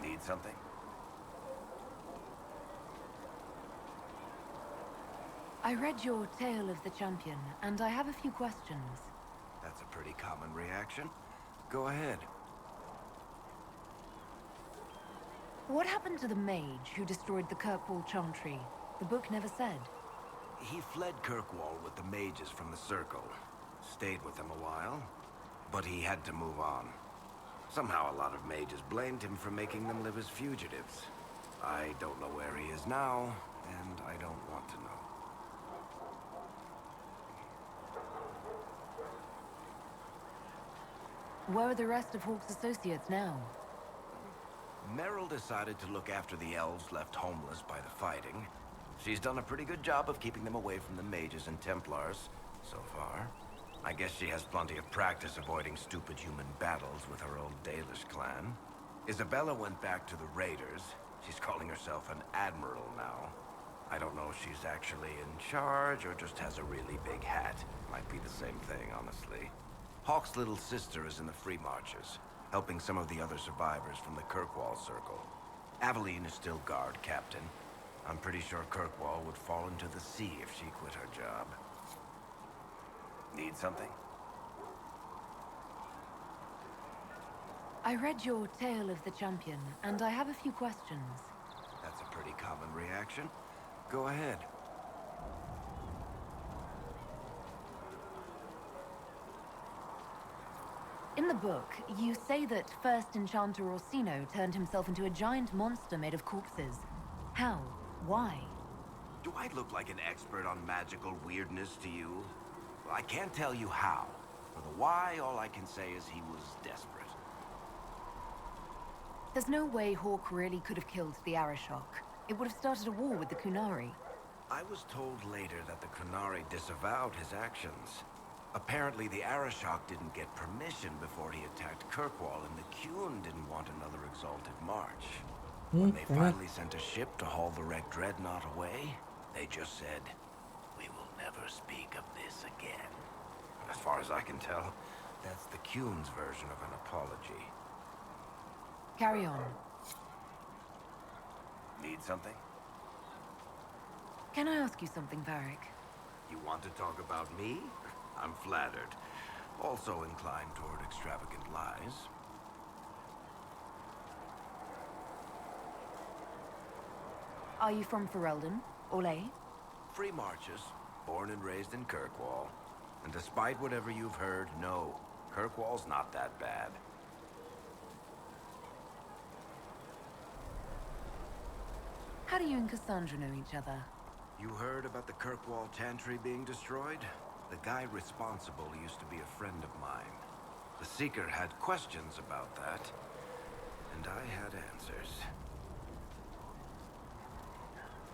Need something? I read your Tale of the Champion, and I have a few questions. That's a pretty common reaction. Go ahead. What happened to the mage who destroyed the Kirkwall Chantry? The book never said. He fled Kirkwall with the mages from the Circle. Stayed with them a while, but he had to move on. Somehow a lot of mages blamed him for making them live as fugitives. I don't know where he is now, and I don't want to know. Where are the rest of Hawke's associates now? Meryl decided to look after the elves left homeless by the fighting. She's done a pretty good job of keeping them away from the mages and Templars, so far. I guess she has plenty of practice avoiding stupid human battles with her old Dalish clan. Isabella went back to the Raiders. She's calling herself an admiral now. I don't know if she's actually in charge or just has a really big hat. Might be the same thing, honestly. Hawke's little sister is in the Free Marches, helping some of the other survivors from the Kirkwall Circle. Aveline is still guard captain. I'm pretty sure Kirkwall would fall into the sea if she quit her job. Need something? I read your Tale of the Champion, and I have a few questions. That's a pretty common reaction. Go ahead. In the book, you say that first Enchanter Orsino turned himself into a giant monster made of corpses. How? Why? Do I look like an expert on magical weirdness to you? Well, I can't tell you how. For the why, all I can say is he was desperate. There's no way Hawke really could have killed the Arashok. It would have started a war with the Kunari. I was told later that the Kunari disavowed his actions. Apparently, the Arashok didn't get permission before he attacked Kirkwall, and the Qun didn't want another exalted march. When they finally sent a ship to haul the wrecked dreadnought away, they just said, "We will never speak of this again." As far as I can tell, that's the Qun's version of an apology. Carry on. Need something? Can I ask you something, Varric? You want to talk about me? I'm flattered. Also inclined toward extravagant lies. Are you from Ferelden? Orlais? Free Marches, born and raised in Kirkwall. And despite whatever you've heard, no, Kirkwall's not that bad. How do you and Cassandra know each other? You heard about the Kirkwall Chantry being destroyed? The guy responsible used to be a friend of mine. The Seeker had questions about that, and I had answers.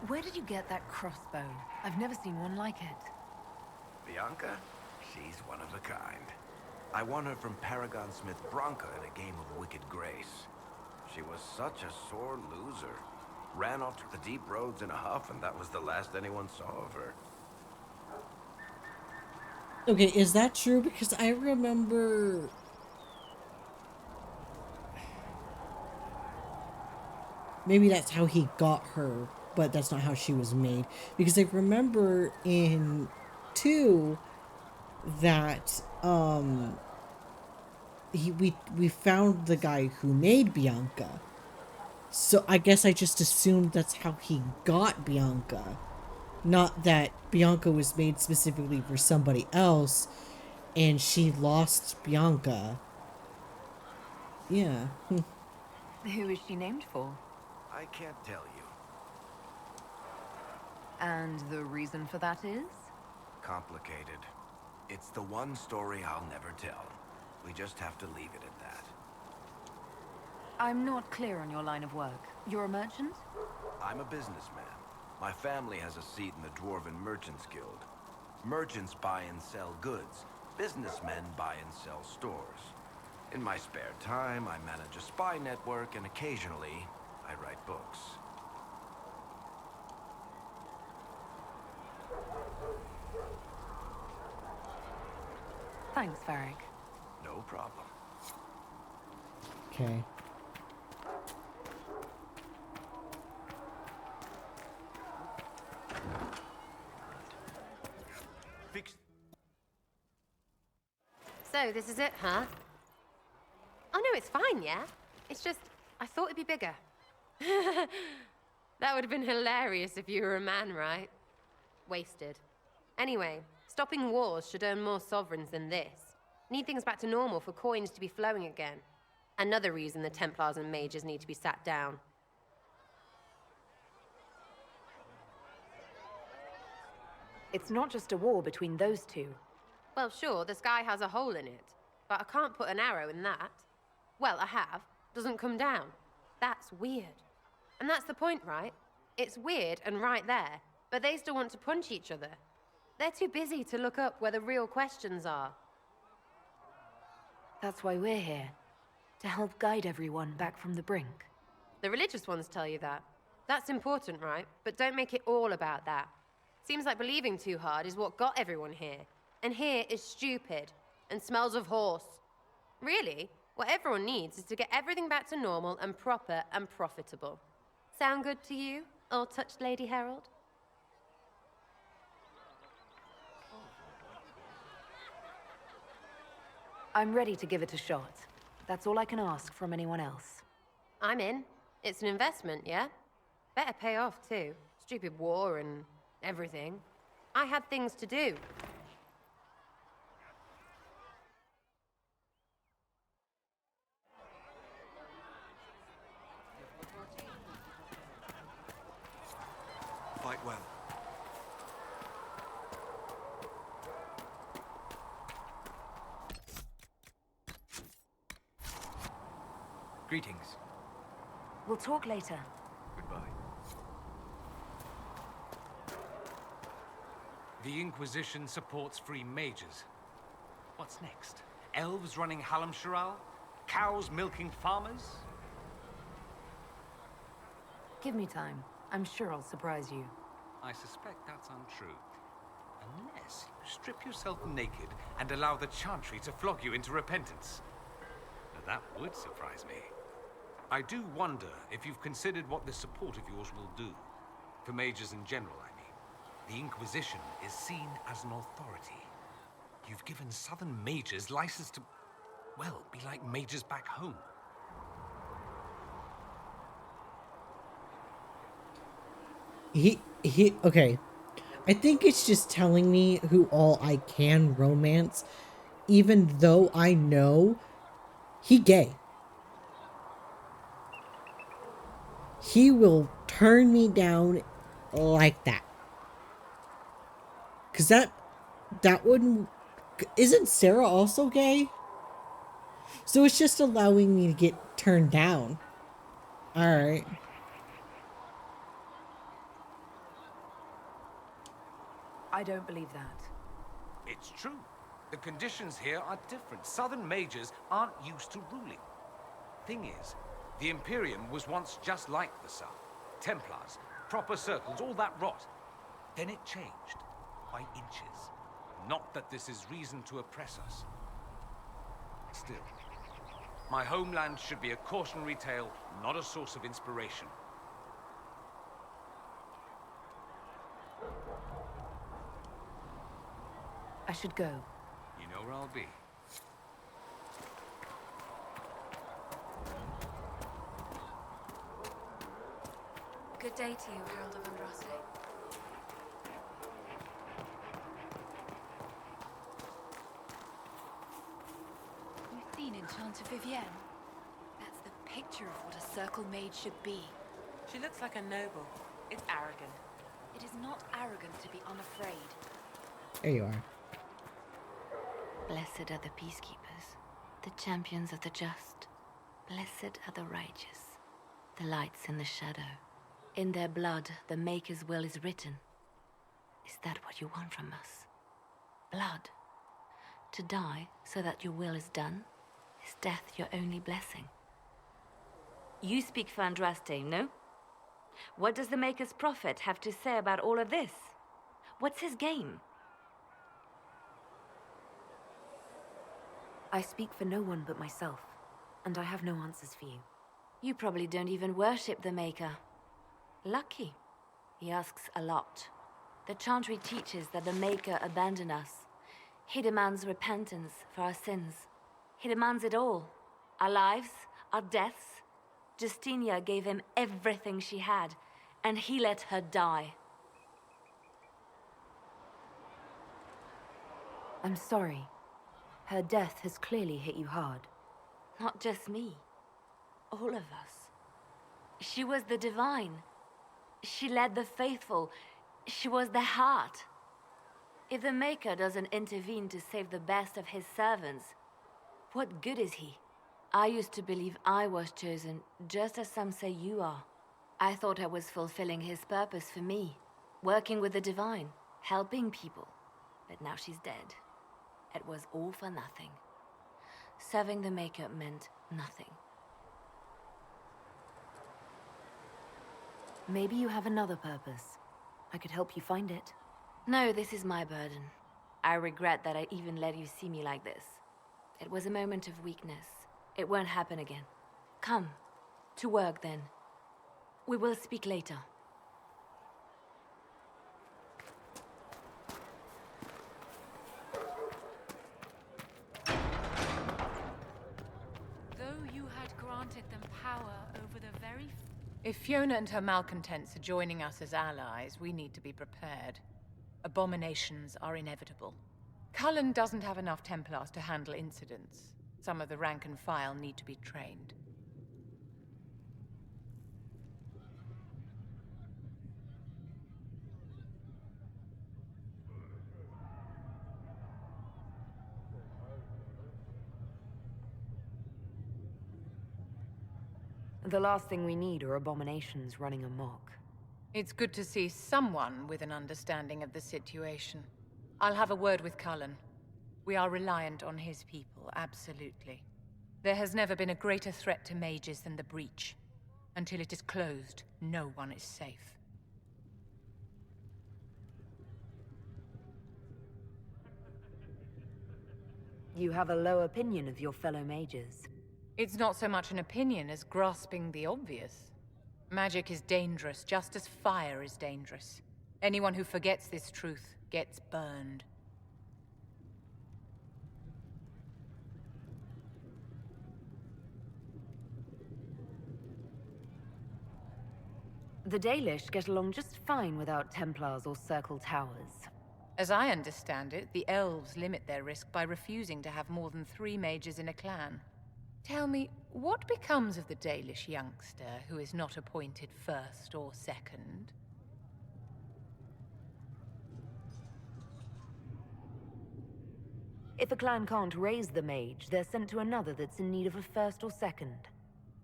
Where did you get that crossbow? I've never seen one like it. Bianca? She's one of a kind. I won her from Paragon Smith Bronca in a game of Wicked Grace. She was such a sore loser. Ran off to the deep roads in a huff, and that was the last anyone saw of her. Okay, is that true? Because I remember... Maybe that's how he got her, but that's not how she was made. Because I remember in 2 that we found the guy who made Bianca. So I guess I just assumed that's how he got Bianca. Not that Bianca was made specifically for somebody else and she lost Bianca. Yeah. Who is she named for? I can't tell you. And the reason for that is? Complicated. It's the one story I'll never tell. We just have to leave it at that. I'm not clear on your line of work. You're a merchant? I'm a businessman. My family has a seat in the Dwarven Merchants Guild. Merchants buy and sell goods. Businessmen buy and sell stores. In my spare time, I manage a spy network, and occasionally, I write books. Thanks, Varric. No problem. Okay. Fixed. So, this is it, huh? Oh no, it's fine, yeah? It's just, I thought it'd be bigger. That would have been hilarious if you were a man, right? Wasted. Anyway, stopping wars should earn more sovereigns than this. Need things back to normal for coins to be flowing again. Another reason the Templars and mages need to be sat down. It's not just a war between those two. Well, sure, the sky has a hole in it, but I can't put an arrow in that. Well, I have. Doesn't come down. That's weird. And that's the point, right? It's weird and right there, but they still want to punch each other. They're too busy to look up where the real questions are. That's why we're here. To help guide everyone back from the brink. The religious ones tell you that. That's important, right? But don't make it all about that. Seems like believing too hard is what got everyone here. And here is stupid and smells of horse. Really, what everyone needs is to get everything back to normal and proper and profitable. Sound good to you, all-touched Lady Herald? I'm ready to give it a shot. That's all I can ask from anyone else. I'm in. It's an investment, yeah? Better pay off, too. Stupid war and everything. I had things to do. Fight well. Greetings. We'll talk later. Goodbye. The Inquisition supports free mages. What's next? Elves running Hallam Sharal? Cows milking farmers? Give me time. I'm sure I'll surprise you. I suspect that's untrue. Unless you strip yourself naked and allow the Chantry to flog you into repentance. Now that would surprise me. I do wonder if you've considered what this support of yours will do. For mages in general, I mean. The Inquisition is seen as an authority. You've given Southern mages license to, well, be like mages back home. Okay. I think it's just telling me who all I can romance, even though I know he gay. He will turn me down like that. Cause that wouldn't... Isn't Sarah also gay? So it's just allowing me to get turned down. Alright. I don't believe that. It's true. The conditions here are different. Southern mages aren't used to ruling. Thing is, the Imperium was once just like the South. Templars, proper circles, all that rot. Then it changed. By inches. Not that this is reason to oppress us. Still, my homeland should be a cautionary tale, not a source of inspiration. I should go. You know where I'll be. Good day to you, Herald of Andraste. You've seen Enchanter Vivienne? That's the picture of what a circle mage should be. She looks like a noble. It's arrogant. It is not arrogant to be unafraid. There you are. Blessed are the peacekeepers, the champions of the just. Blessed are the righteous, the lights in the shadow. In their blood, the Maker's will is written. Is that what you want from us? Blood? To die so that your will is done? Is death your only blessing? You speak for Andraste, no? What does the Maker's prophet have to say about all of this? What's his game? I speak for no one but myself, and I have no answers for you. You probably don't even worship the Maker. Lucky. He asks a lot. The Chantry teaches that the Maker abandoned us. He demands repentance for our sins. He demands it all. Our lives, our deaths. Justinia gave him everything she had, and he let her die. I'm sorry. Her death has clearly hit you hard. Not just me. All of us. She was the divine. She led the faithful. She was the heart. If the Maker doesn't intervene to save the best of his servants, what good is he? I used to believe I was chosen, just as some say you are. I thought I was fulfilling his purpose for me, working with the divine, helping people. But now she's dead. It was all for nothing. Serving the Maker meant nothing. Maybe you have another purpose. I could help you find it. No, this is my burden. I regret that I even let you see me like this. It was a moment of weakness. It won't happen again. Come, to work then. We will speak later. Though you had granted them power over the very... If Fiona and her malcontents are joining us as allies, we need to be prepared. Abominations are inevitable. Cullen doesn't have enough Templars to handle incidents. Some of the rank and file need to be trained. The last thing we need are abominations running amok. It's good to see someone with an understanding of the situation. I'll have a word with Cullen. We are reliant on his people, absolutely. There has never been a greater threat to mages than the Breach. Until it is closed, no one is safe. You have a low opinion of your fellow mages. It's not so much an opinion as grasping the obvious. Magic is dangerous, just as fire is dangerous. Anyone who forgets this truth gets burned. The Dalish get along just fine without Templars or Circle Towers. As I understand it, the elves limit their risk by refusing to have more than 3 mages in a clan. Tell me, what becomes of the Dalish youngster who is not appointed first or second? If a clan can't raise the mage, they're sent to another that's in need of a first or second.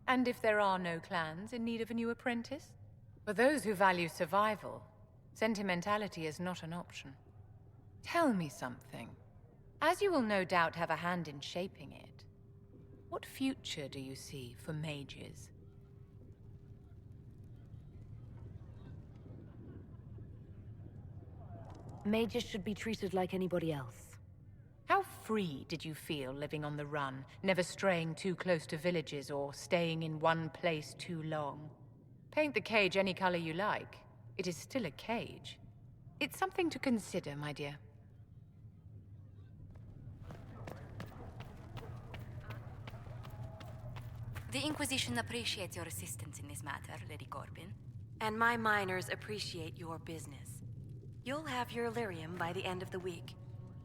And if there are no clans in need of a new apprentice? For those who value survival, sentimentality is not an option. Tell me something. As you will no doubt have a hand in shaping it, what future do you see for mages? Mages should be treated like anybody else. How free did you feel living on the run, never straying too close to villages or staying in one place too long? Paint the cage any color you like. It is still a cage. It's something to consider, my dear. The Inquisition appreciates your assistance in this matter, Lady Corbin. And my miners appreciate your business. You'll have your lyrium by the end of the week.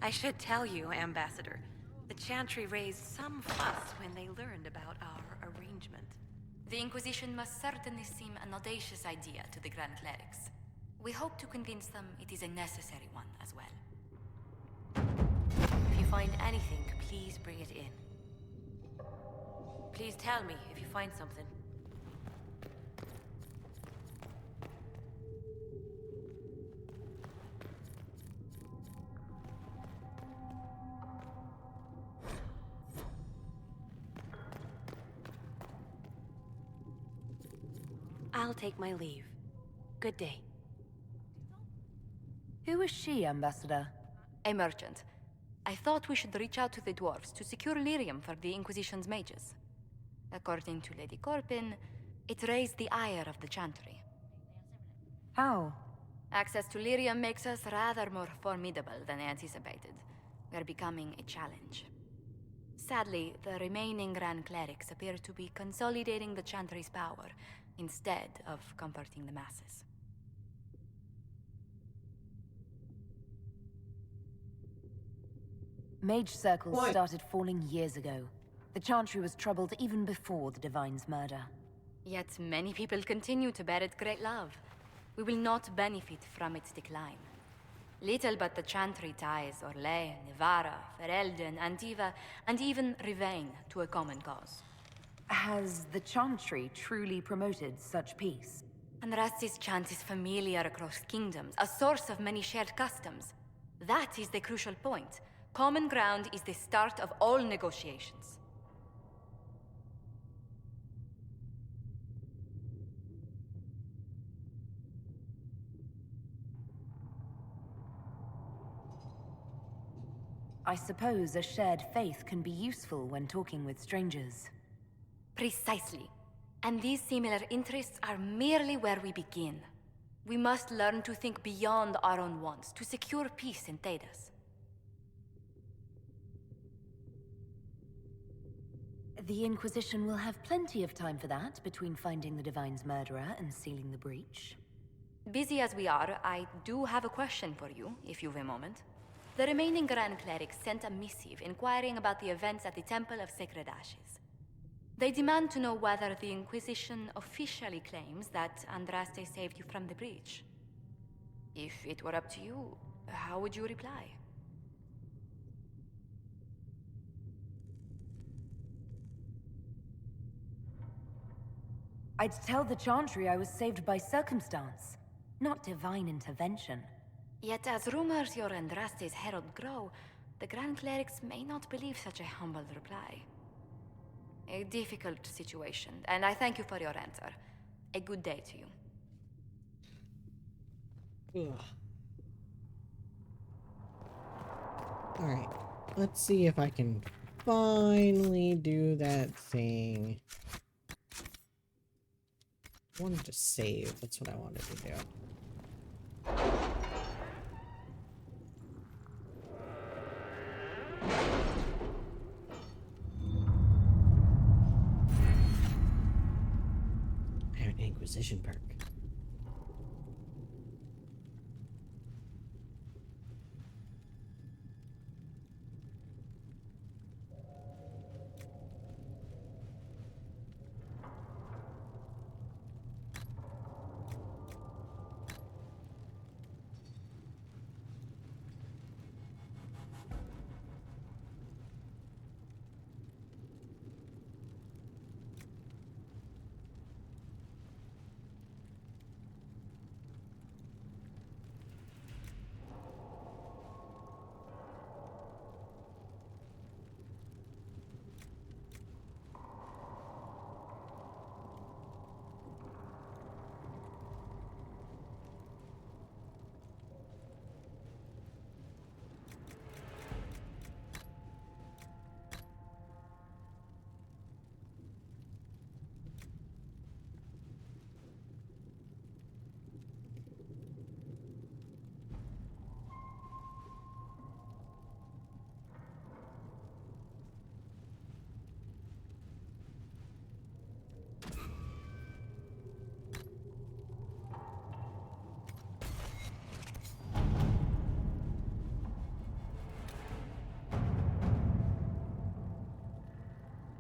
I should tell you, Ambassador, the Chantry raised some fuss when they learned about our arrangement. The Inquisition must certainly seem an audacious idea to the Grand Clerics. We hope to convince them it is a necessary one as well. If you find anything, please bring it in. Please tell me if you find something. I'll take my leave. Good day. Who is she, Ambassador? A merchant. I thought we should reach out to the dwarves to secure lyrium for the Inquisition's mages. According to Lady Corpin, it raised the ire of the Chantry. How? Access to lyrium makes us rather more formidable than anticipated. We are becoming a challenge. Sadly, the remaining Grand Clerics appear to be consolidating the Chantry's power instead of comforting the masses. Mage circles started falling years ago. The Chantry was troubled even before the Divine's murder. Yet many people continue to bear it great love. We will not benefit from its decline. Little but the Chantry ties Orlais, Nevarra, Ferelden, Antiva, and even Rivain to a common cause. Has the Chantry truly promoted such peace? Andraste's chant is familiar across kingdoms, a source of many shared customs. That is the crucial point. Common ground is the start of all negotiations. I suppose a shared faith can be useful when talking with strangers. Precisely. And these similar interests are merely where we begin. We must learn to think beyond our own wants to secure peace in Thedas. The Inquisition will have plenty of time for that between finding the Divine's murderer and sealing the breach. Busy as we are, I do have a question for you, if you've a moment. The remaining Grand Clerics sent a missive inquiring about the events at the Temple of Sacred Ashes. They demand to know whether the Inquisition officially claims that Andraste saved you from the breach. If it were up to you, how would you reply? I'd tell the Chantry I was saved by circumstance, not divine intervention. Yet as rumors your Andraste's herald grow, the Grand Clerics may not believe such a humble reply. A difficult situation, and I thank you for your answer. A good day to you. Ugh. Alright, let's see if I can finally do that thing. I wanted to save, that's what I wanted to do. I have an Inquisition perk.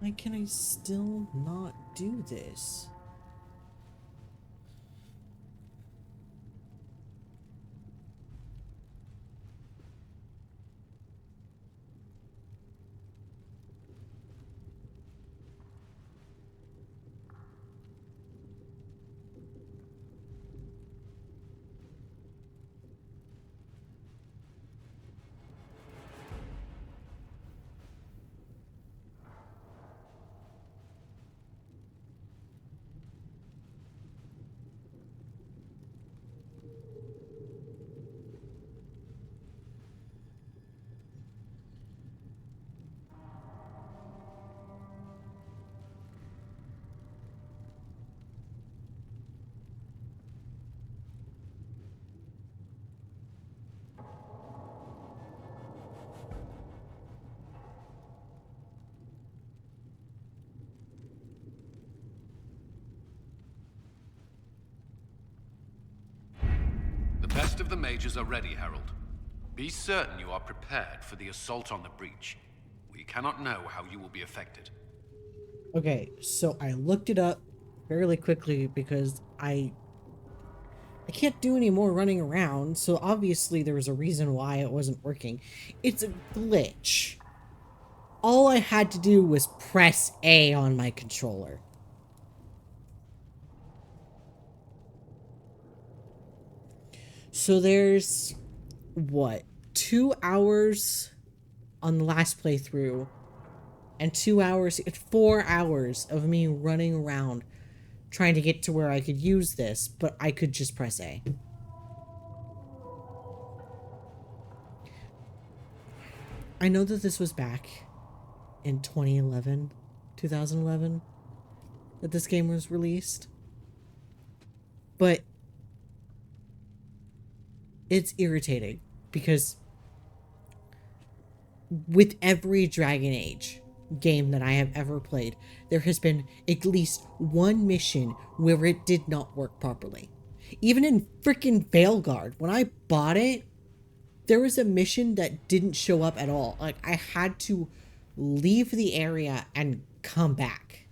Why can I still not do this? rest of the mages are ready, Herald. Be certain you are prepared for the assault on the breach. We cannot know how you will be affected. Okay, so I looked it up fairly quickly because I can't do any more running around, so obviously there was a reason why it wasn't working. It's a glitch. All I had to do was press A on my controller. So there's, what, 2 hours on the last playthrough, and 2 hours, 4 hours of me running around trying to get to where I could use this, but I could just press A. I know that this was back in 2011, that this game was released, but it's irritating because with every Dragon Age game that I have ever played, there has been at least one mission where it did not work properly. Even in freaking Veilguard, when I bought it, there was a mission that didn't show up at all. Like, I had to leave the area and come back.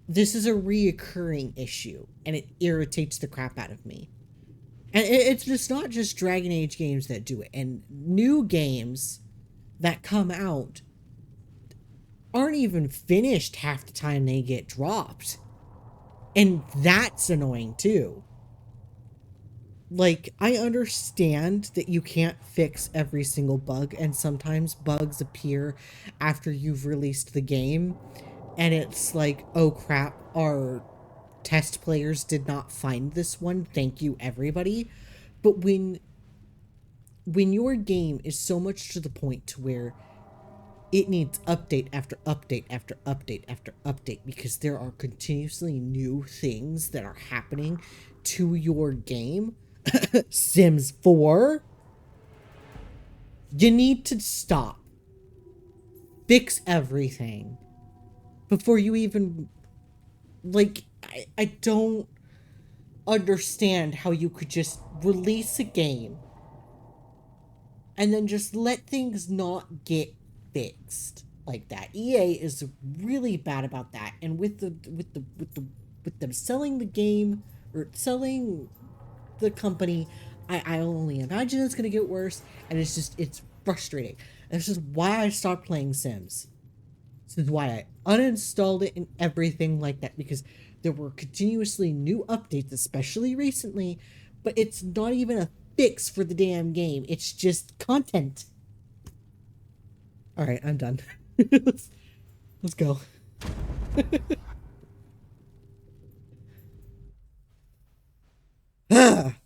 This is a reoccurring issue, and it irritates the crap out of me. And it's just not just Dragon Age games that do it. And new games that come out aren't even finished half the time they get dropped. And that's annoying too. Like, I understand that you can't fix every single bug, and sometimes bugs appear after you've released the game, and it's like, oh crap, our test players did not find this one, thank you everybody. But when your game is so much to the point to where it needs update after update after update after update because there are continuously new things that are happening to your game, Sims 4, you need to stop. Fix everything before you even, like, I don't understand how you could just release a game and then just let things not get fixed like that. EA is really bad about that, and with them selling the game or selling the company, I only imagine it's gonna get worse, and it's frustrating. And this is why I stopped playing Sims. This is why I uninstalled it and everything like that, because there were continuously new updates, especially recently, but it's not even a fix for the damn game. It's just content. All right, I'm done. let's go. Ah.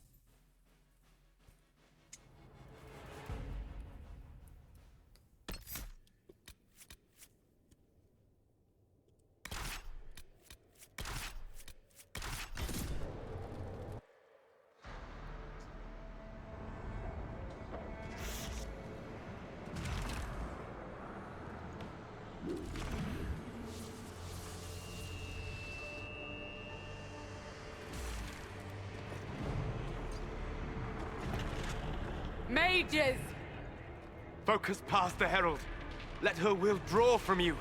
Mages! Focus past the Herald. Let her will draw from you.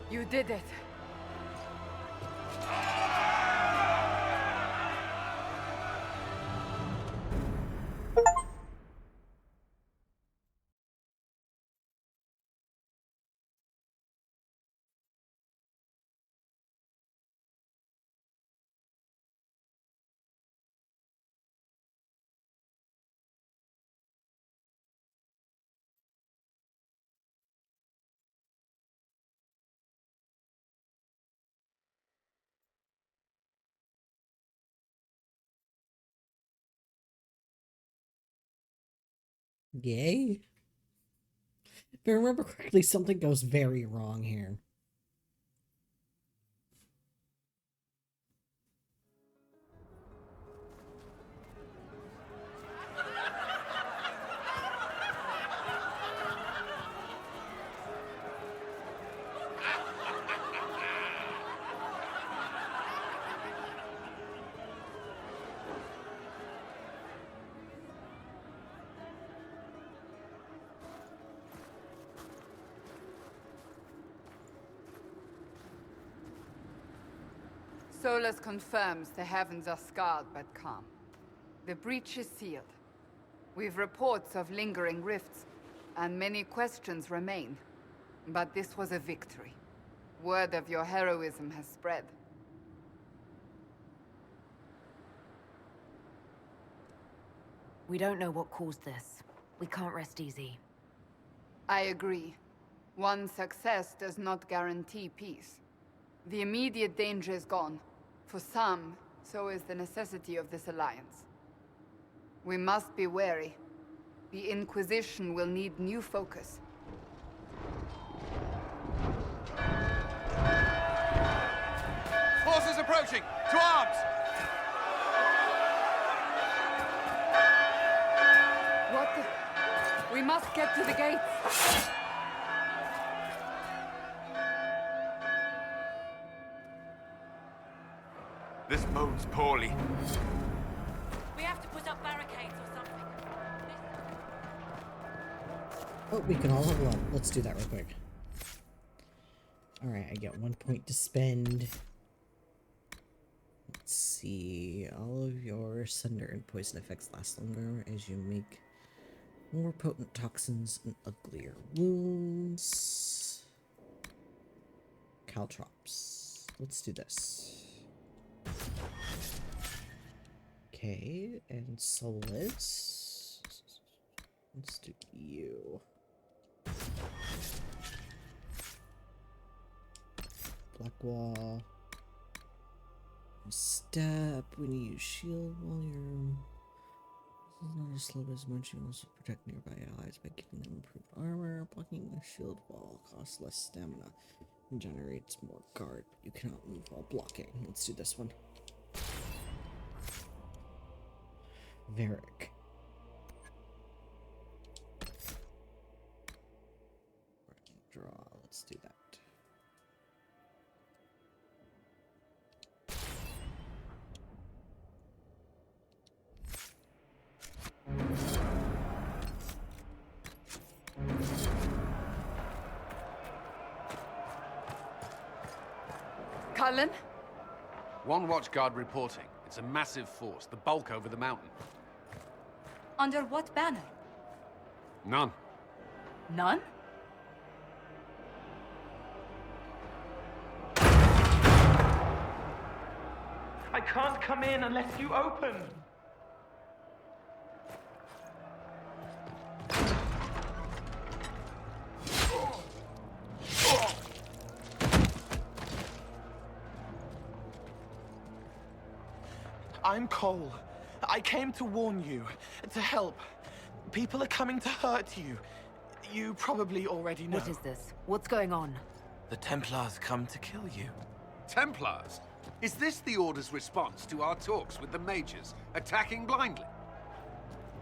You did it. Yay. If I remember correctly, something goes very wrong here. Solus confirms the heavens are scarred but calm. The breach is sealed. We've reports of lingering rifts, and many questions remain. But this was a victory. Word of your heroism has spread. We don't know what caused this. We can't rest easy. I agree. One success does not guarantee peace. The immediate danger is gone. For some, so is the necessity of this alliance. We must be wary. The Inquisition will need new focus. Forces approaching! To arms! What the... We must get to the gates! This bodes poorly. We have to put up barricades or something. Oh, we can all level up. Let's do that real quick. Alright, I get 1 point to spend. Let's see. All of your thunder and poison effects last longer as you make more potent toxins and uglier wounds. Caltrops. Let's do this. Okay, and Solus. Let's do you. Black wall. Step when you use shield while you're. This is not as slow as much. You also protect nearby allies by giving them improved armor. Blocking the shield wall costs less stamina and generates more guard. You cannot move while blocking. Let's do this one. Varric. Draw. Let's do that. Cullen? One watchguard reporting. It's a massive force, the bulk over the mountain. Under what banner? None. None? I can't come in unless you open. I'm Cole. I came to warn you, to help. People are coming to hurt you. You probably already know. What is this? What's going on? The Templars come to kill you. Templars? Is this the Order's response to our talks with the mages, attacking blindly?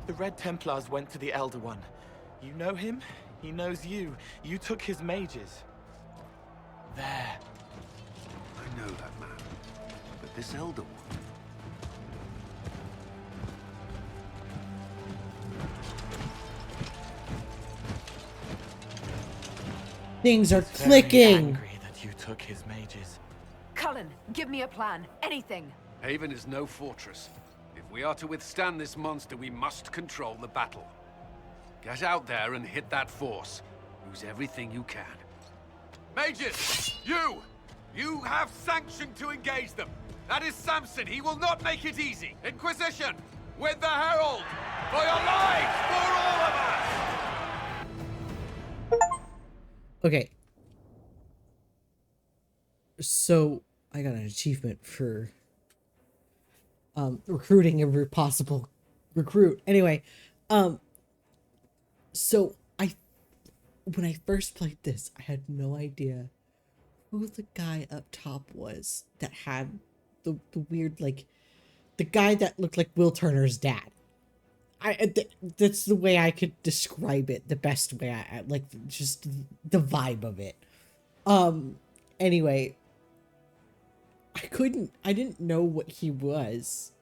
The Red Templars went to the Elder One. You know him? He knows you. You took his mages. There. I know that man. But this Elder One... Things are Very clicking. angry that you took his mages. Cullen, give me a plan. Anything. Haven is no fortress. If we are to withstand this monster, we must control the battle. Get out there and hit that force. Use everything you can. Mages! You! You have sanction to engage them. That is Samson. He will not make it easy. Inquisition! With the Herald! For your lives! For all of us! Okay. So I got an achievement for recruiting every possible recruit. Anyway, So when I first played this, I had no idea who the guy up top was that had the weird, like, the guy that looked like Will Turner's dad. That's the way I could describe it, the best way. I like, just the vibe of it. Anyway, I didn't know what he was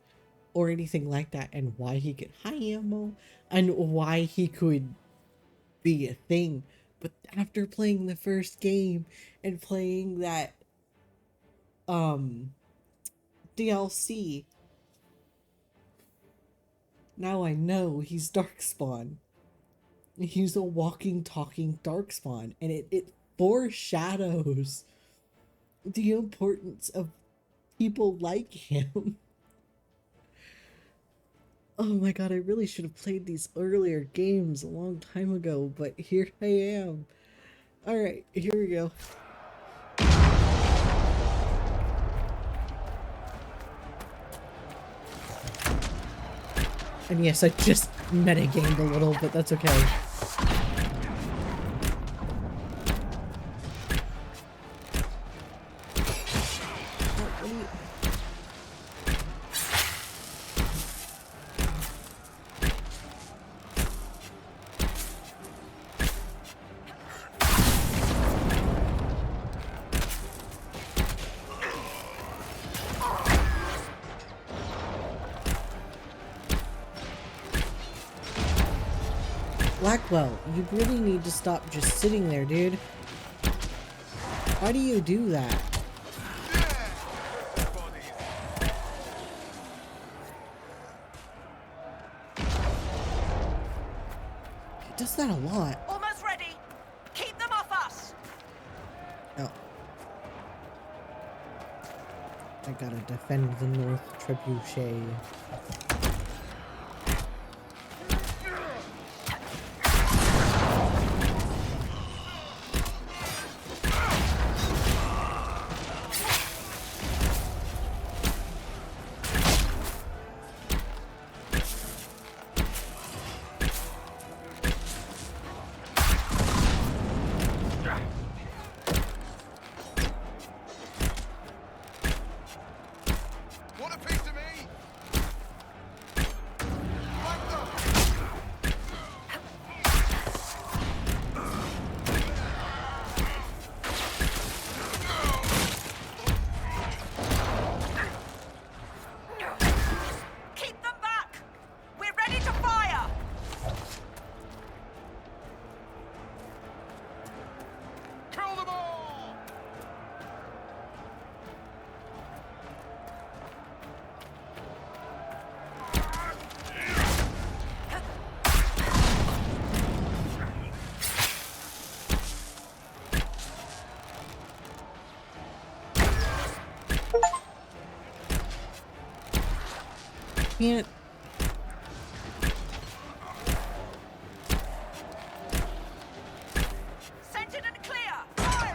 or anything like that, and why he could high ammo, and why he could be a thing. But after playing the first game and playing that DLC, now I know he's Darkspawn. He's a walking, talking Darkspawn, and it foreshadows the importance of people like him. Oh my god, I really should have played these earlier games a long time ago, but here I am. Alright, here we go. And yes, I just metagamed a little, but that's okay. Blackwell, you really need to stop just sitting there, dude. Why do you do that? He does that a lot. Almost ready. Keep them off us. Oh. I gotta defend the North Trebuchet. Can't. Scented and clear. Fire!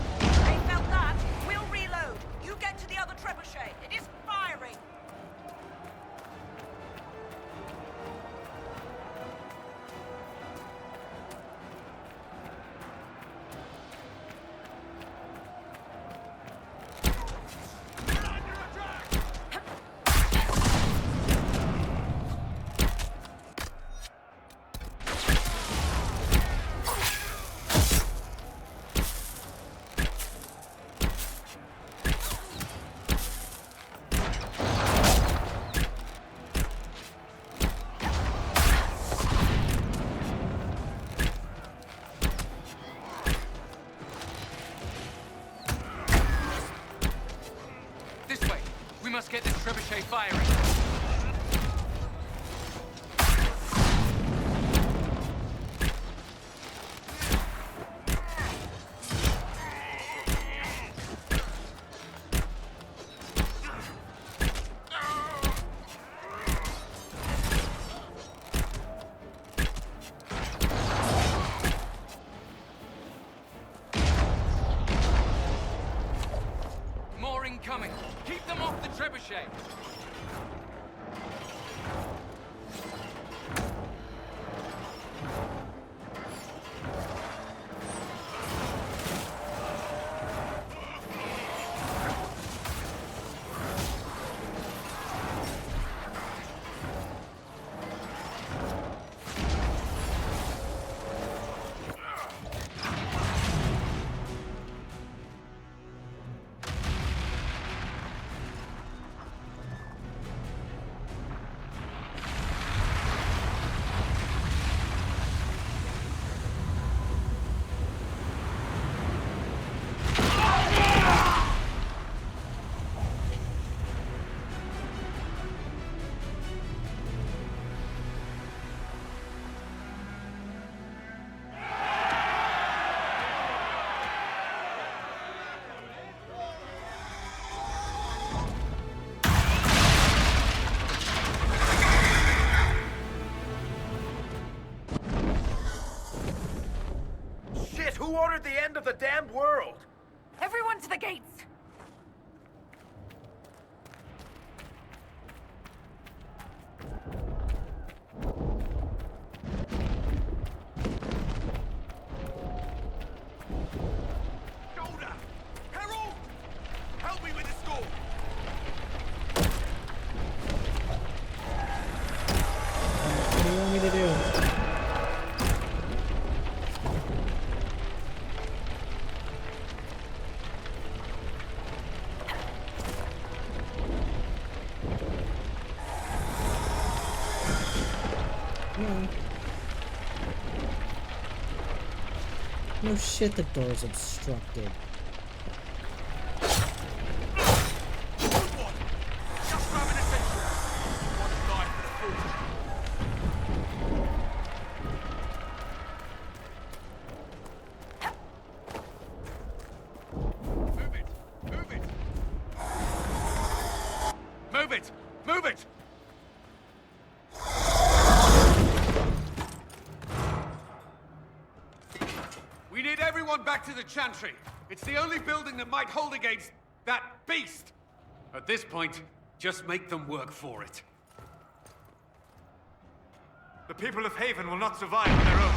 They felt that. We'll reload. You get to the other trebuchet. It is firing. must get this trebuchet firing. More incoming. Keep them off the trebuchet. Who ordered the end of the damned world? Everyone to the gates! Shoulder! Herald! Help me with the score! What do you want me to do? No shit, the door's obstructed. Move it! Move it! We need everyone back to the Chantry. It's the only building that might hold against that beast. At this point, just make them work for it. The people of Haven will not survive on their own.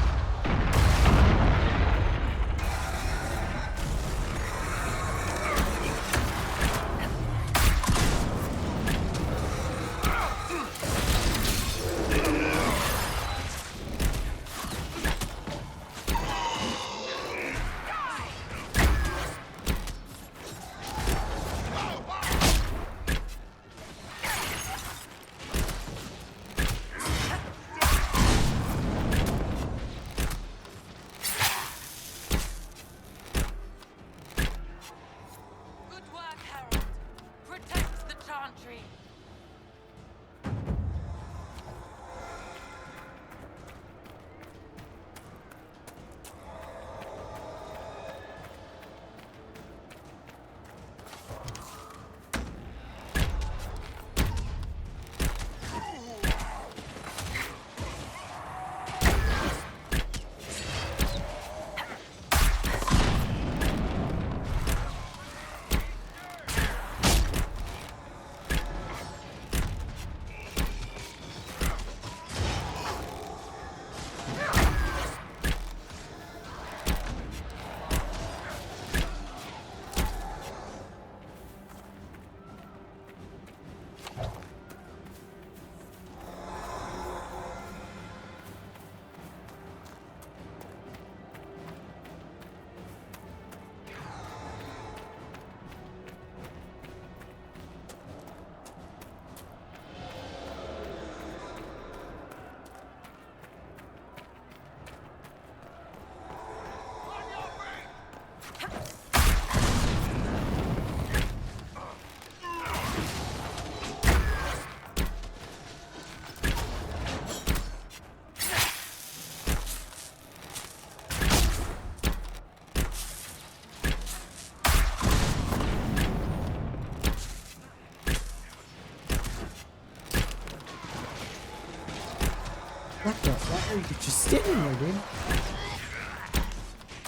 What the fuck? Are you just standing there, dude?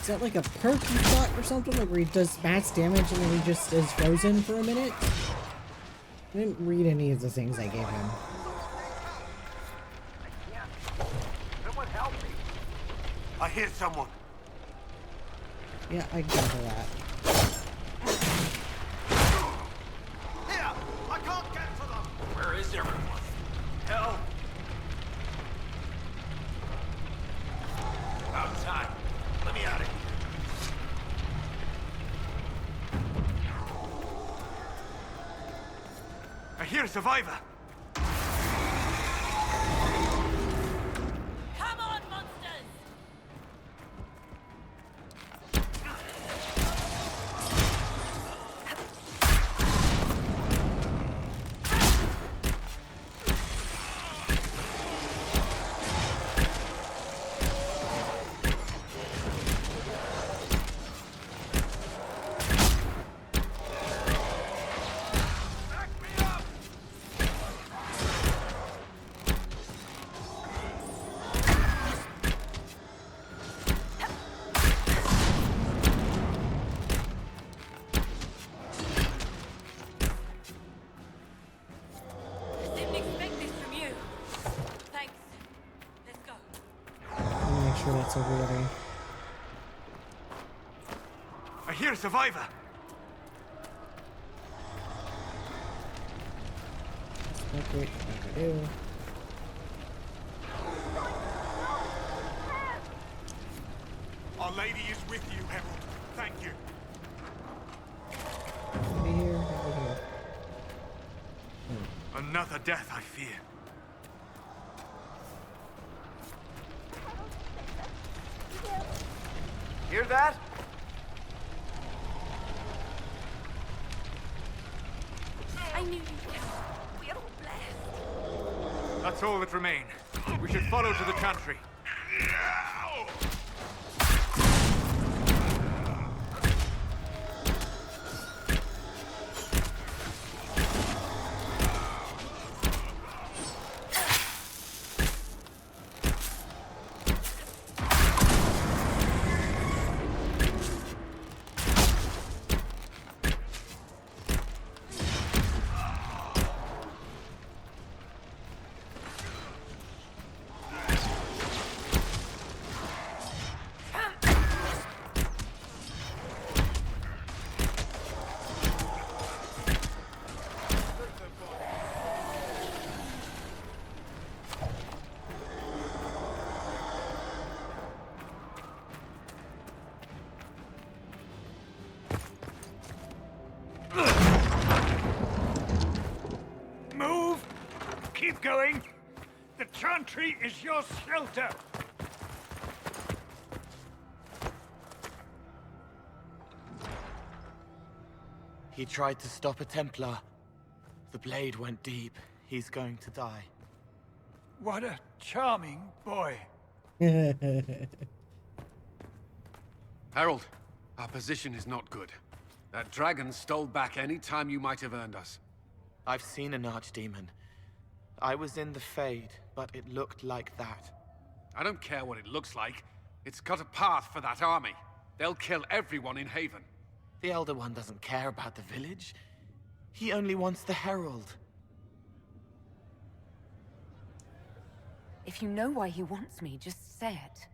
Is that like a perk you thought or something? Like where he does max damage and then he just is frozen for a minute? I didn't read any of the things I gave him. Someone help me! I hear someone. Yeah, I gather that. Here! I can't get to them! Where is everyone? Help! Outside. Let me out of here. I hear a survivor. Come on, monsters! so really. I hear a survivor. That's not great. What do. Our Lady is with you, Herald. Thank you. Over here, over here. Another death, I fear. Hear that? I knew you'd come. We are all blessed. That's all that remain. We should follow to the chantry. Keep going. The chantry is your shelter. He tried to stop a Templar. The blade went deep. He's going to die. What a charming boy. Harold, our position is not good. That dragon stole back any time you might have earned us. I've seen an archdemon. I was in the Fade, but it looked like that. I don't care what it looks like. It's got a path for that army. They'll kill everyone in Haven. The Elder One doesn't care about the village. He only wants the Herald. If you know why he wants me, just say it.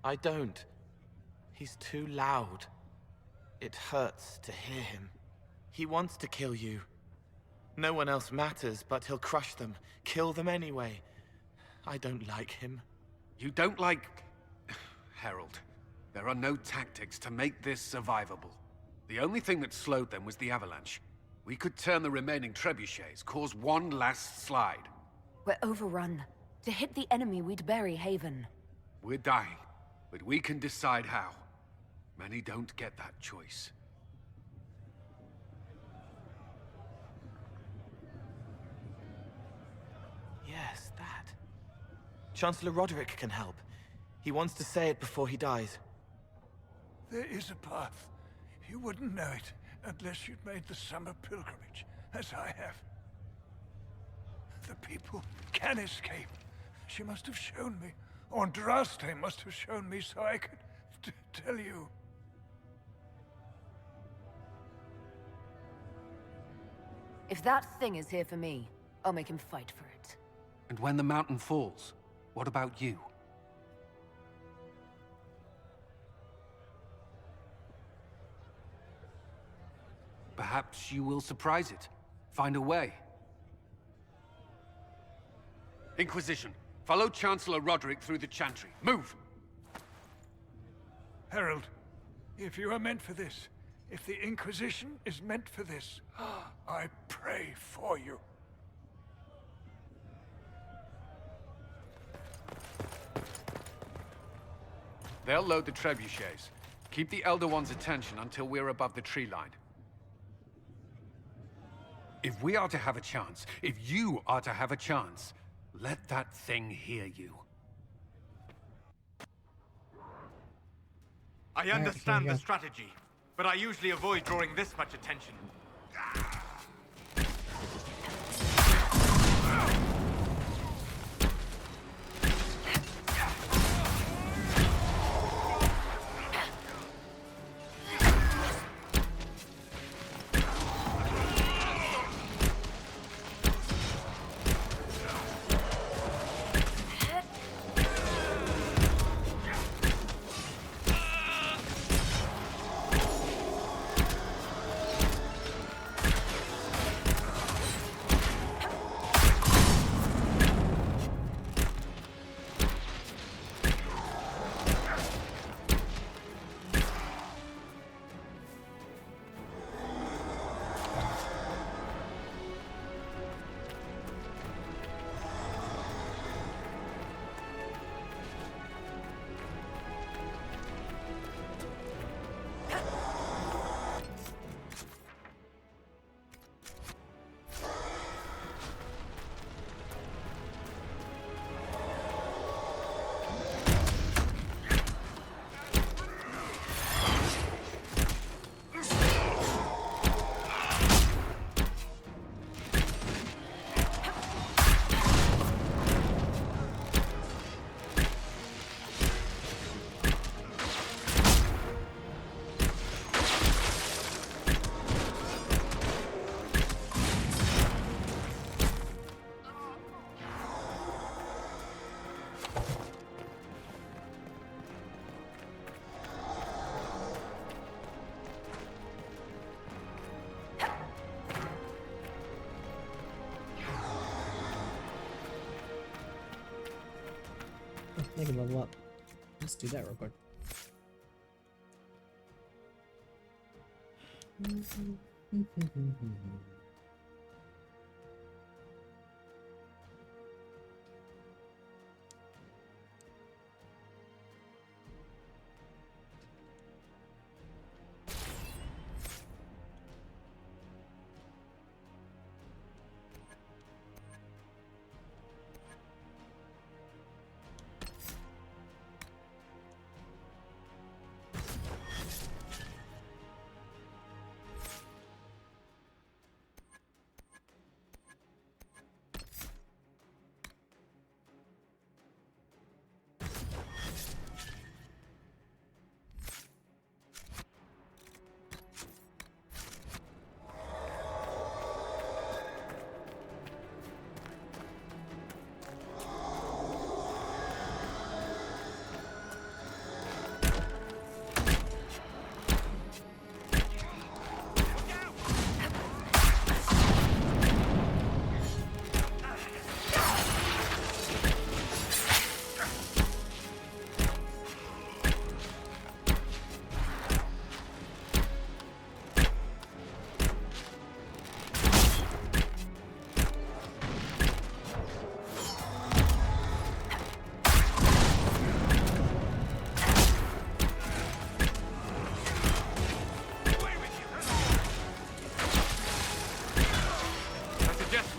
I don't. He's too loud. It hurts to hear him. He wants to kill you. No one else matters, but he'll crush them, kill them anyway. I don't like him. You don't like... Herald, there are no tactics to make this survivable. The only thing that slowed them was the avalanche. We could turn the remaining trebuchets, cause one last slide. We're overrun. To hit the enemy, we'd bury Haven. We're dying, but we can decide how. Many don't get that choice. Yes, that. Chancellor Roderick can help. He wants to say it before he dies. There is a path. You wouldn't know it unless you'd made the summer pilgrimage, as I have. The people can escape. She must have shown me. Andraste must have shown me so I could tell you. If that thing is here for me, I'll make him fight for it. And when the mountain falls, what about you? Perhaps you will surprise it. Find a way. Inquisition, follow Chancellor Roderick through the Chantry. Move! Herald, if you are meant for this, if the Inquisition is meant for this, I pray for you. They'll load the trebuchets. Keep the Elder One's attention until we're above the tree line. If we are to have a chance, if you are to have a chance, let that thing hear you. I understand the strategy, but I usually avoid drawing this much attention. They can level up. Let's do that real quick.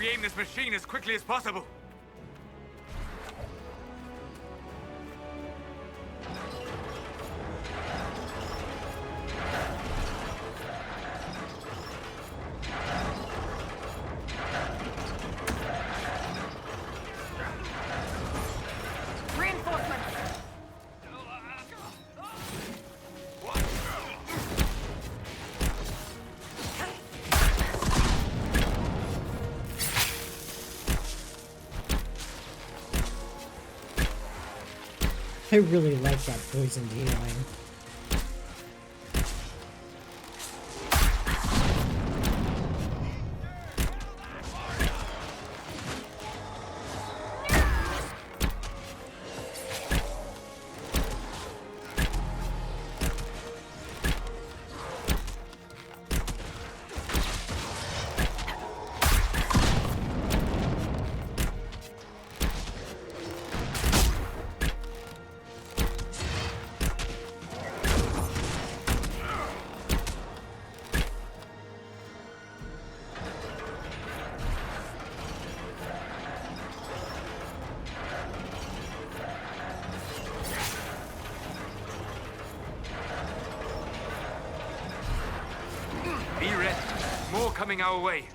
Aim this machine as quickly as possible. I really like that poisoned healing. Be ready. More coming our way.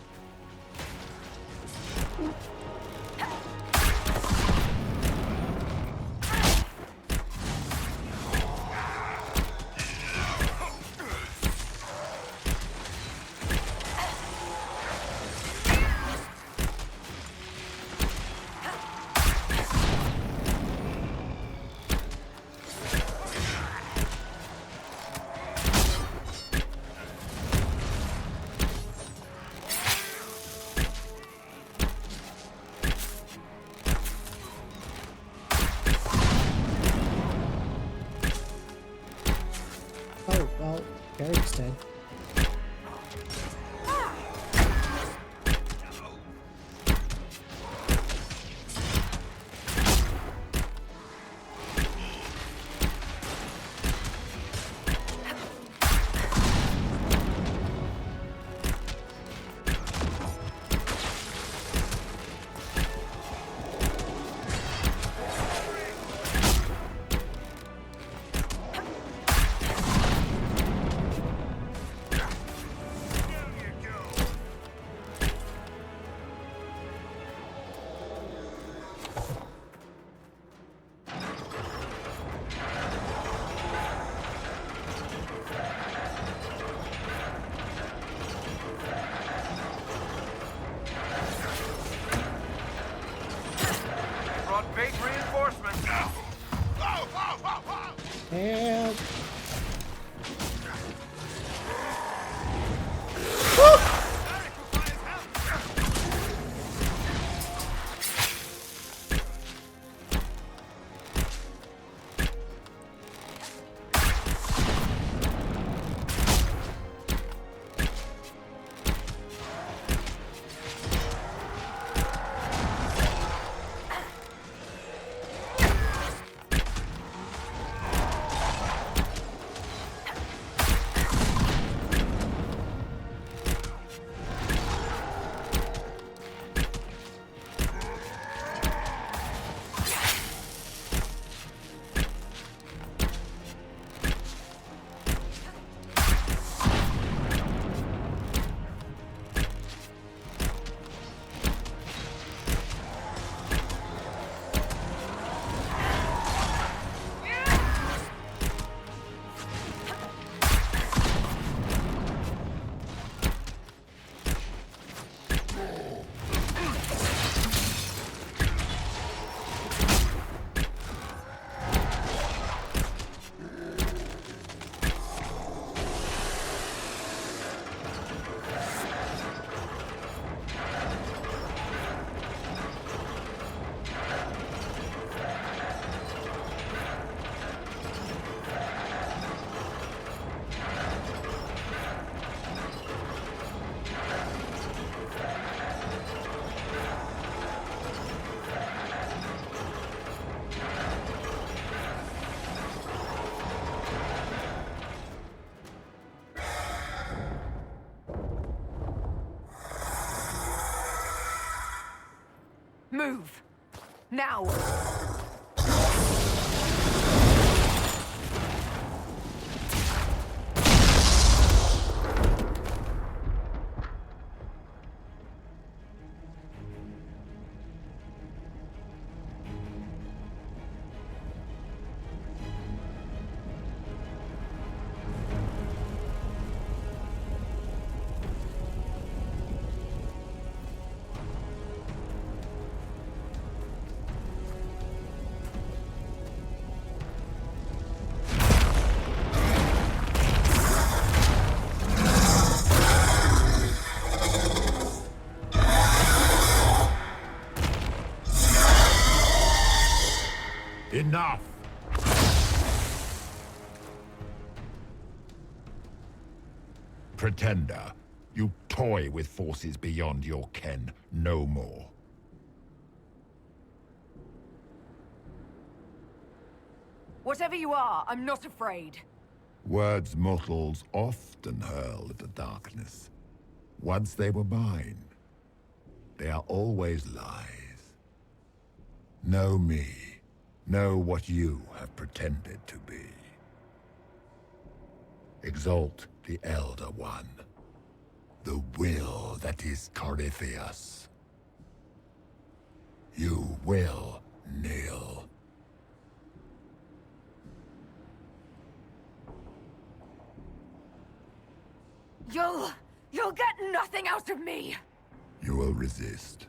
Oh, well, Garrick's dead. Big reinforcements. Help! Move! Now! Enough! Pretender, you toy with forces beyond your ken, no more. Whatever you are, I'm not afraid. Words mortals often hurl at the darkness. Once they were mine, they are always lies. Know me. Know what you have pretended to be. Exalt the Elder One. The will that is Corypheus. You will kneel. You'll get nothing out of me! You will resist.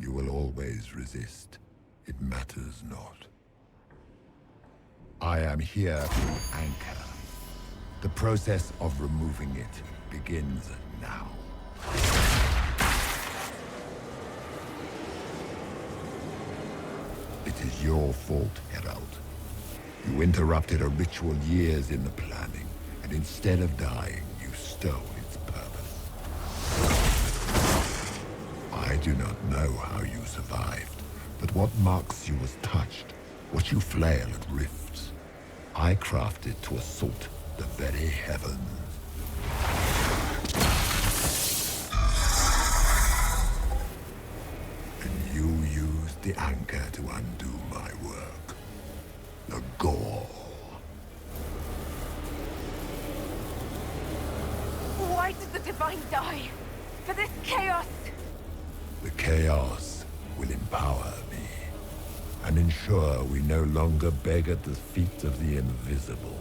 You will always resist. It matters not. I am here to anchor. The process of removing it begins now. It is your fault, Herald. You interrupted a ritual years in the planning, and instead of dying, you stole its purpose. I do not know how you survived, but what marks you was touched, what you flail at rifts. I crafted to assault the very heavens. And you used the anchor to undo my work. The gall. Why did the Divine die? For this chaos! The chaos will empower me, and ensure we no longer beg at the feet of the invisible.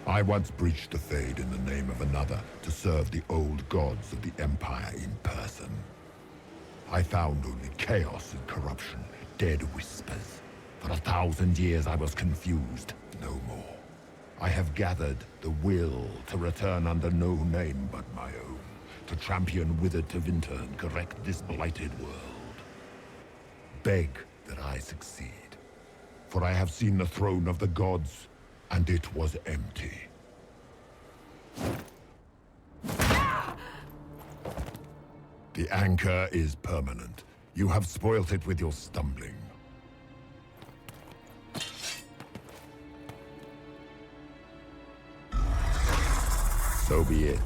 I once breached the Fade in the name of another to serve the old gods of the Empire in person. I found only chaos and corruption, dead whispers. For 1,000 years I was confused, no more. I have gathered the will to return under no name but my own, to champion Withered to Winter and correct this blighted world. Beg that I succeed, for I have seen the throne of the gods, and it was empty. The anchor is permanent. You have spoilt it with your stumbling. So be it.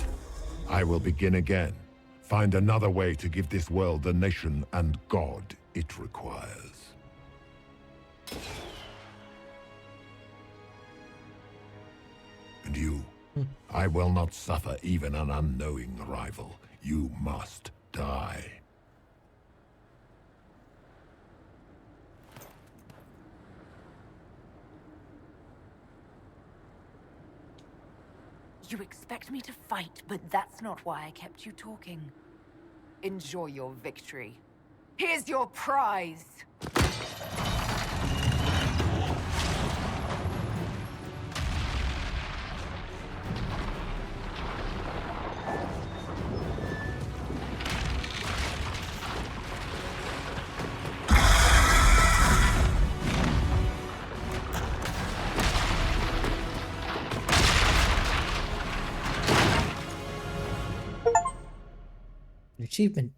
I will begin again. Find another way to give this world the nation and God it requires. And you, I will not suffer even an unknowing rival. You must die. You expect me to fight, but that's not why I kept you talking. Enjoy your victory. Here's your prize! Achievement.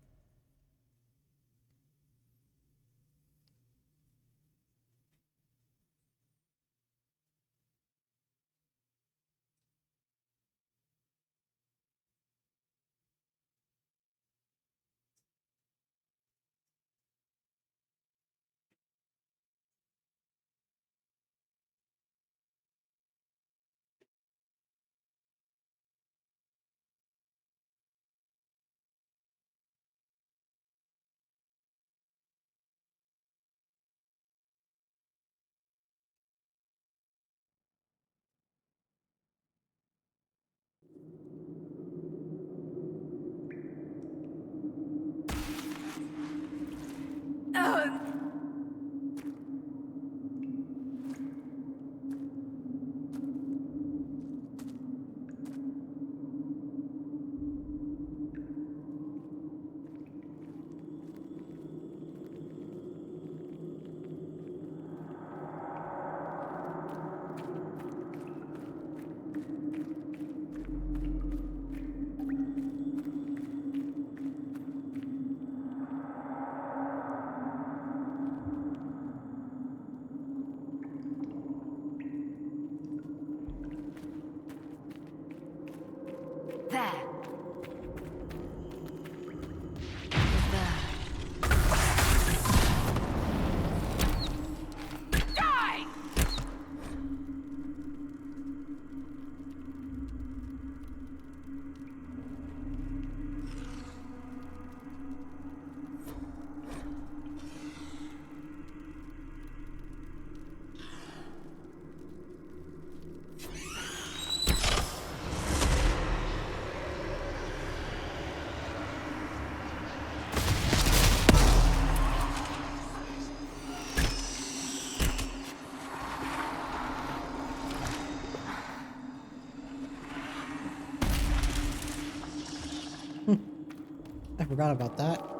I forgot about that.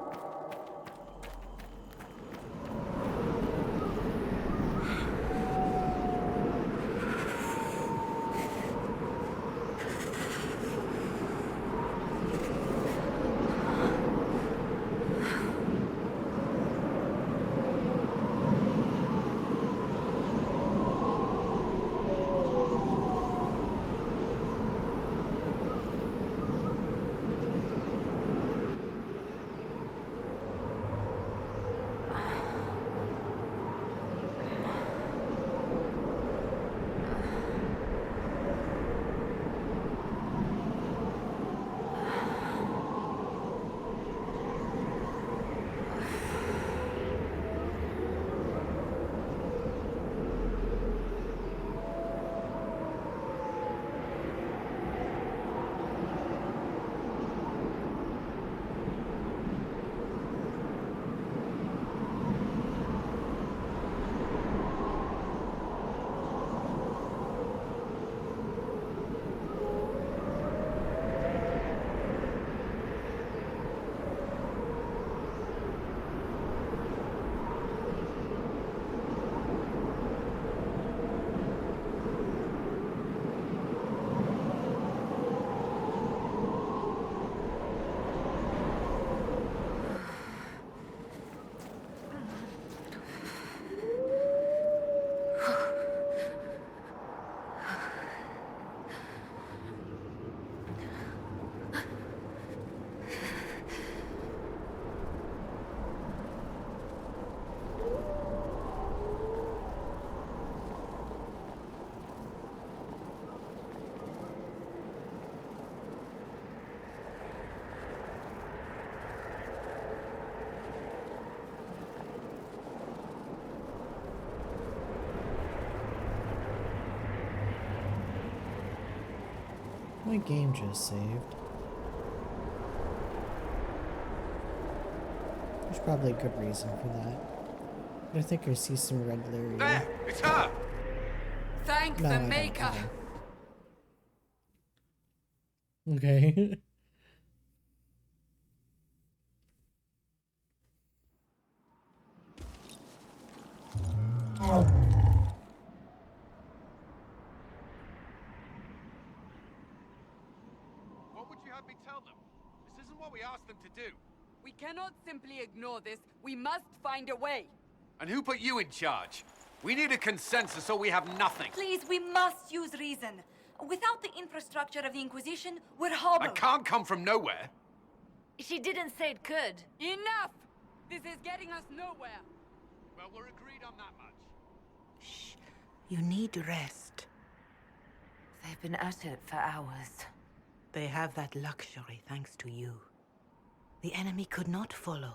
My game just saved. There's probably a good reason for that. But I think I see some red Lyria. There! It's her! Thank No, the I don't. Maker! Okay. What would you have me tell them? This isn't what we asked them to do. We cannot simply ignore this. We must find a way. And who put you in charge? We need a consensus or we have nothing. Please, we must use reason. Without the infrastructure of the Inquisition, we're hobbled. I can't come from nowhere. She didn't say it could. Enough! This is getting us nowhere. Well, we're agreed on that much. You need rest. They've been at it for hours. They have that luxury thanks to you. The enemy could not follow,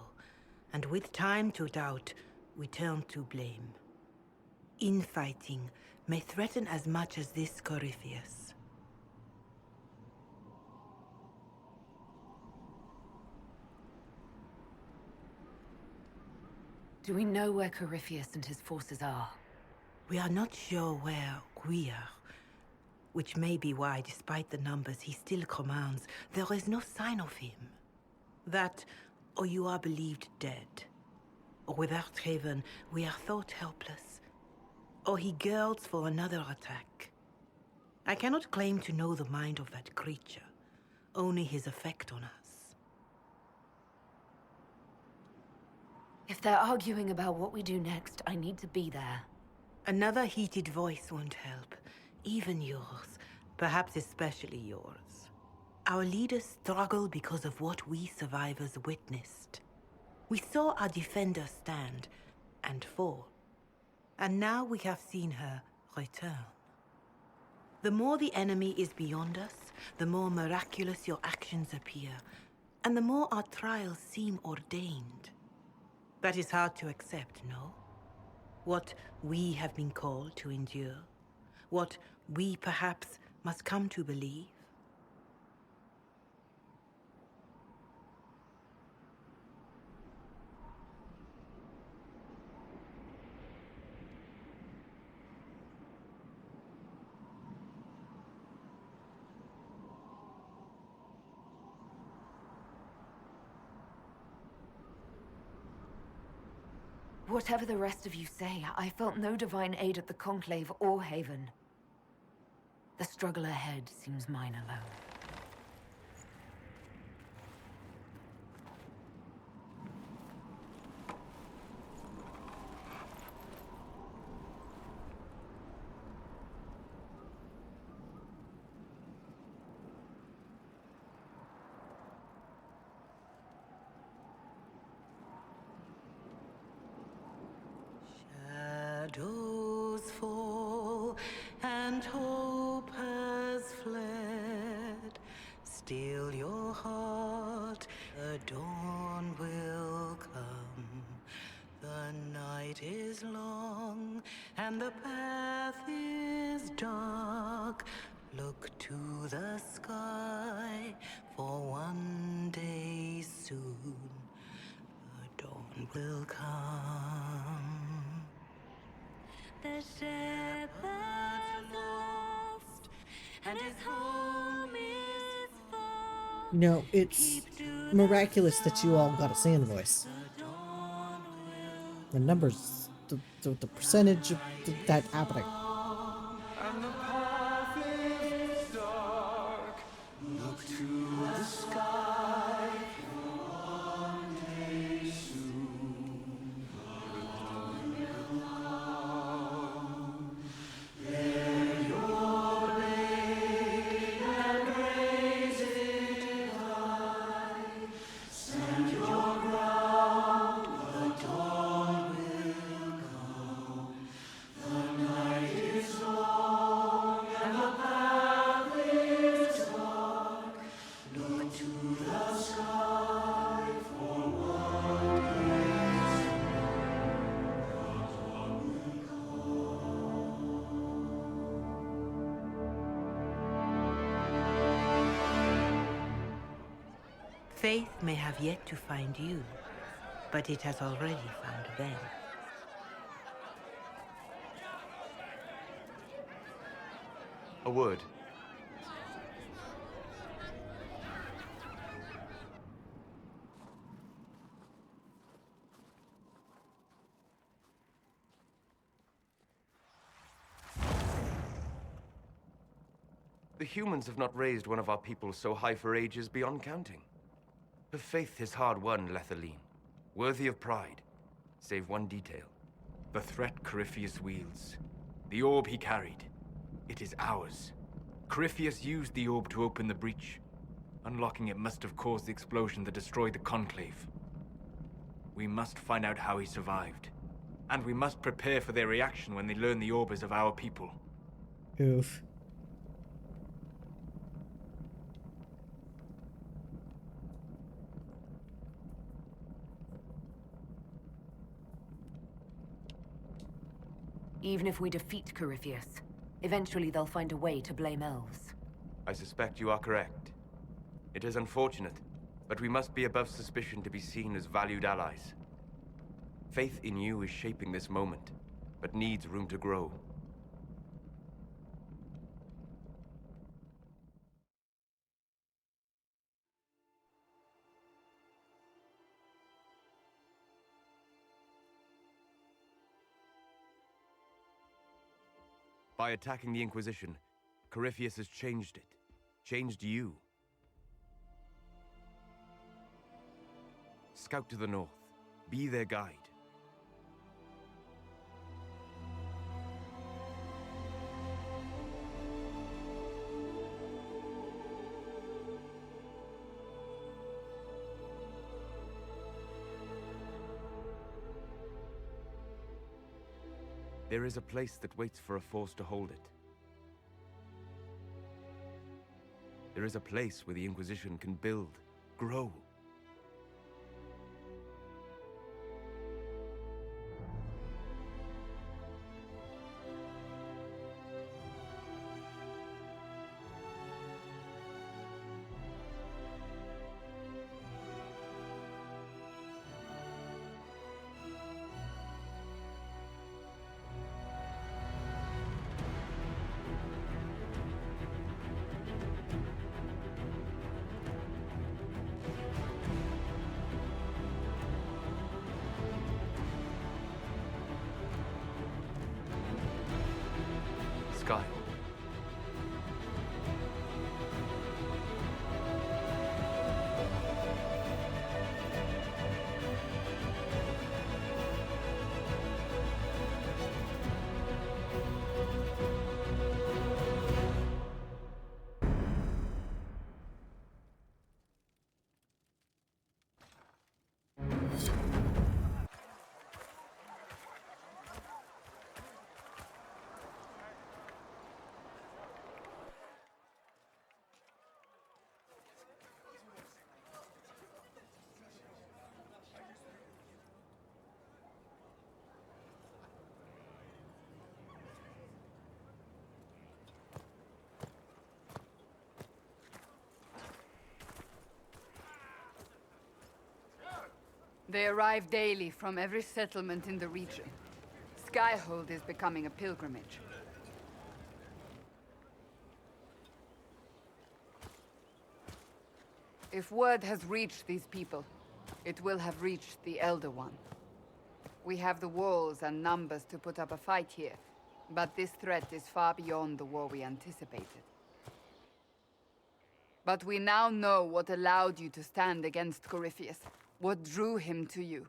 and with time to doubt, we turn to blame. Infighting may threaten as much as this Corypheus. Do we know where Corypheus and his forces are? We are not sure where we are, which may be why, despite the numbers he still commands, there is no sign of him. That, or you are believed dead. Or without Haven, we are thought helpless. Or he girds for another attack. I cannot claim to know the mind of that creature, only his effect on us. If they're arguing about what we do next, I need to be there. Another heated voice won't help. Even yours. Perhaps especially yours. Our leaders struggle because of what we survivors witnessed. We saw our defender stand and fall. And now we have seen her return. The more the enemy is beyond us, the more miraculous your actions appear, and the more our trials seem ordained. That is hard to accept, no? What we have been called to endure, what we perhaps must come to believe. Whatever the rest of you say, I felt no divine aid at the Conclave or Haven. The struggle ahead seems mine alone. Shadows fall and hope has fled. Still your heart, the dawn will come. The night is long and the path is dark. Look to the sky, for one day soon the dawn will come. The shepherd's lost, and his home is far. You know, it's miraculous that you all got a sand voice. The numbers, the percentage of that happening. And the path is dark. Look to the sky. One day soon, the dawn will come. Bear your blade and raise it high. Stand your ground. The dawn will come. The night is long and the path is dark. Look to the sky for one day the dawn will Faith may have yet to find you, but it has already found them. A word. The humans have not raised one of our people so high for ages beyond counting. Her faith is hard-won, Lethaline, worthy of pride, save one detail. The threat Corypheus wields. The orb he carried. It is ours. Corypheus used the orb to open the breach. Unlocking it must have caused the explosion that destroyed the Conclave. We must find out how he survived. And we must prepare for their reaction when they learn the orb is of our people. Oof. Even if we defeat Corypheus, eventually they'll find a way to blame elves. I suspect you are correct. It is unfortunate, but we must be above suspicion to be seen as valued allies. Faith in you is shaping this moment, but needs room to grow. By attacking the Inquisition, Corypheus has changed it. Changed you. Scout to the north. Be their guide. There is a place that waits for a force to hold it. There is a place where the Inquisition can build, grow. sky. They arrive daily from every settlement in the region. Skyhold is becoming a pilgrimage. If word has reached these people, it will have reached the Elder One. We have the walls and numbers to put up a fight here, but this threat is far beyond the war we anticipated. But we now know what allowed you to stand against Corypheus. What drew him to you?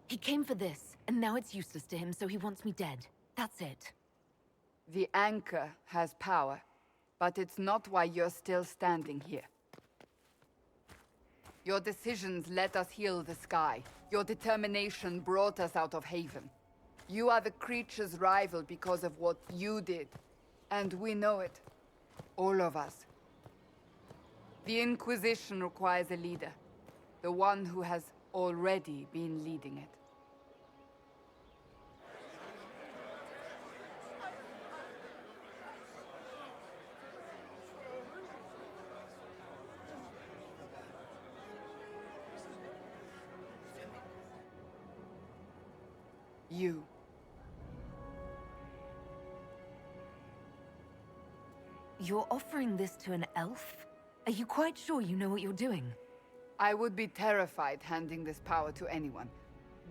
He came for this, and now it's useless to him, so he wants me dead. That's it. The anchor has power, but it's not why you're still standing here. Your decisions let us heal the sky. Your determination brought us out of Haven. You are the creature's rival because of what you did. And we know it. All of us. The Inquisition requires a leader. The one who has already been leading it. You. You're offering this to an elf? Are you quite sure you know what you're doing? I would be terrified handing this power to anyone,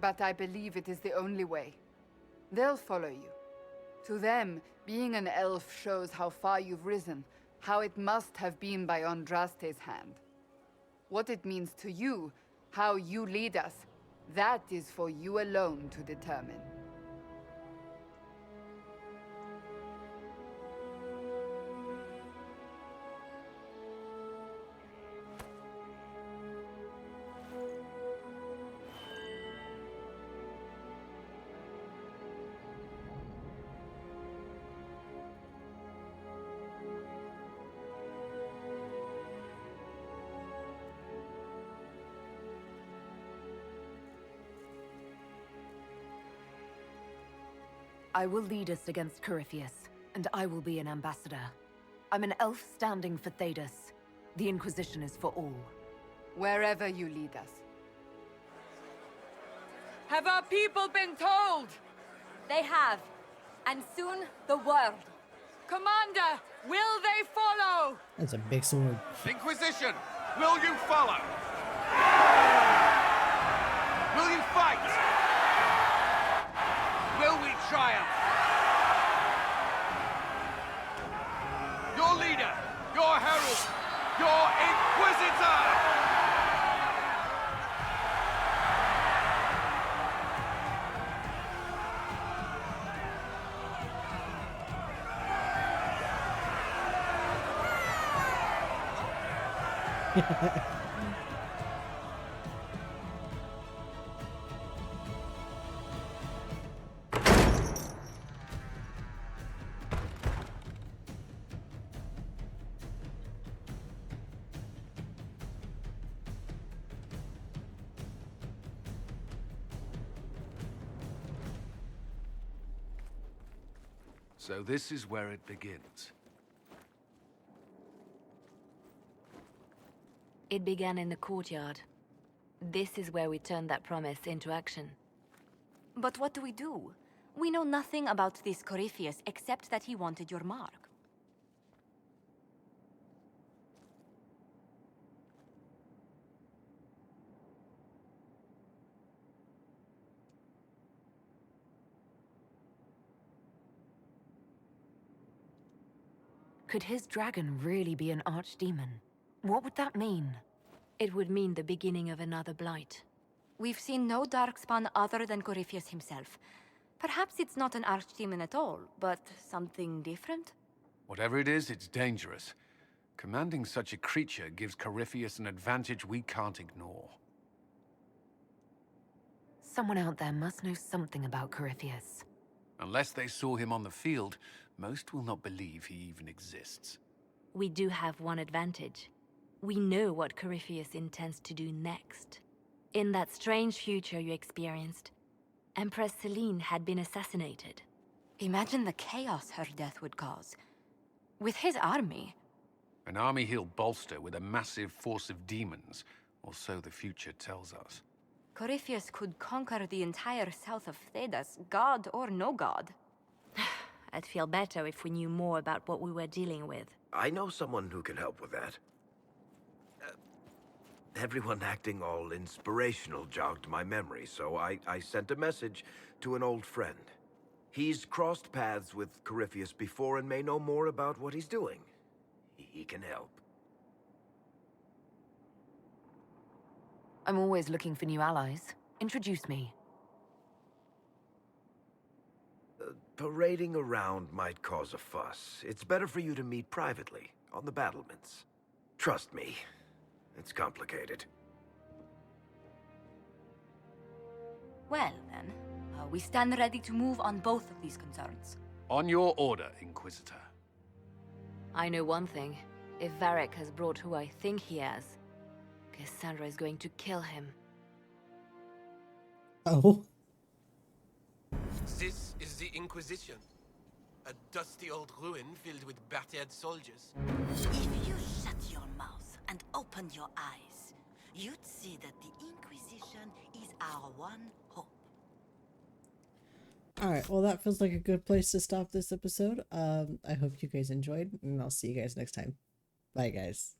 but I believe it is the only way. They'll follow you. To them, being an elf shows how far you've risen, how it must have been by Andraste's hand. What it means to you, how you lead us, that is for you alone to determine. I will lead us against Corypheus, and I will be an ambassador. I'm an elf standing for Thedas. The Inquisition is for all. Wherever you lead us. Have our people been told? They have. And soon, the world. Commander, will they follow? That's a big sword. Inquisition, will you follow? Will you fight? Will we triumph? Your leader, your herald, your Inquisitor! So this is where it begins. It began in the courtyard. This is where we turned that promise into action. But what do we do? We know nothing about this Corypheus except that he wanted your mark. Could his dragon really be an archdemon? What would that mean? It would mean the beginning of another blight. We've seen no darkspawn other than Corypheus himself. Perhaps it's not an archdemon at all, but something different? Whatever it is, it's dangerous. Commanding such a creature gives Corypheus an advantage we can't ignore. Someone out there must know something about Corypheus. Unless they saw him on the field, most will not believe he even exists. We do have one advantage. We know what Corypheus intends to do next. In that strange future you experienced, Empress Selene had been assassinated. Imagine the chaos her death would cause. With his army. An army he'll bolster with a massive force of demons, or so the future tells us. Corypheus could conquer the entire south of Thedas, god or no god. I'd feel better if we knew more about what we were dealing with. I know someone who can help with that. Everyone acting all inspirational jogged my memory, so I sent a message to an old friend. He's crossed paths with Corypheus before and may know more about what he's doing. He can help. I'm always looking for new allies. Introduce me. Parading around might cause a fuss. It's better for you to meet privately, on the battlements. Trust me, it's complicated. Well, then, we stand ready to move on both of these concerns. On your order, Inquisitor. I know one thing. If Varric has brought who I think he has, Cassandra is going to kill him. Oh. This is the Inquisition. A dusty old ruin filled with battered soldiers. If you shut your mouth and open your eyes, you'd see that the Inquisition is our one hope. Alright, well that feels like a good place to stop this episode. I hope you guys enjoyed, and I'll see you guys next time. Bye, guys.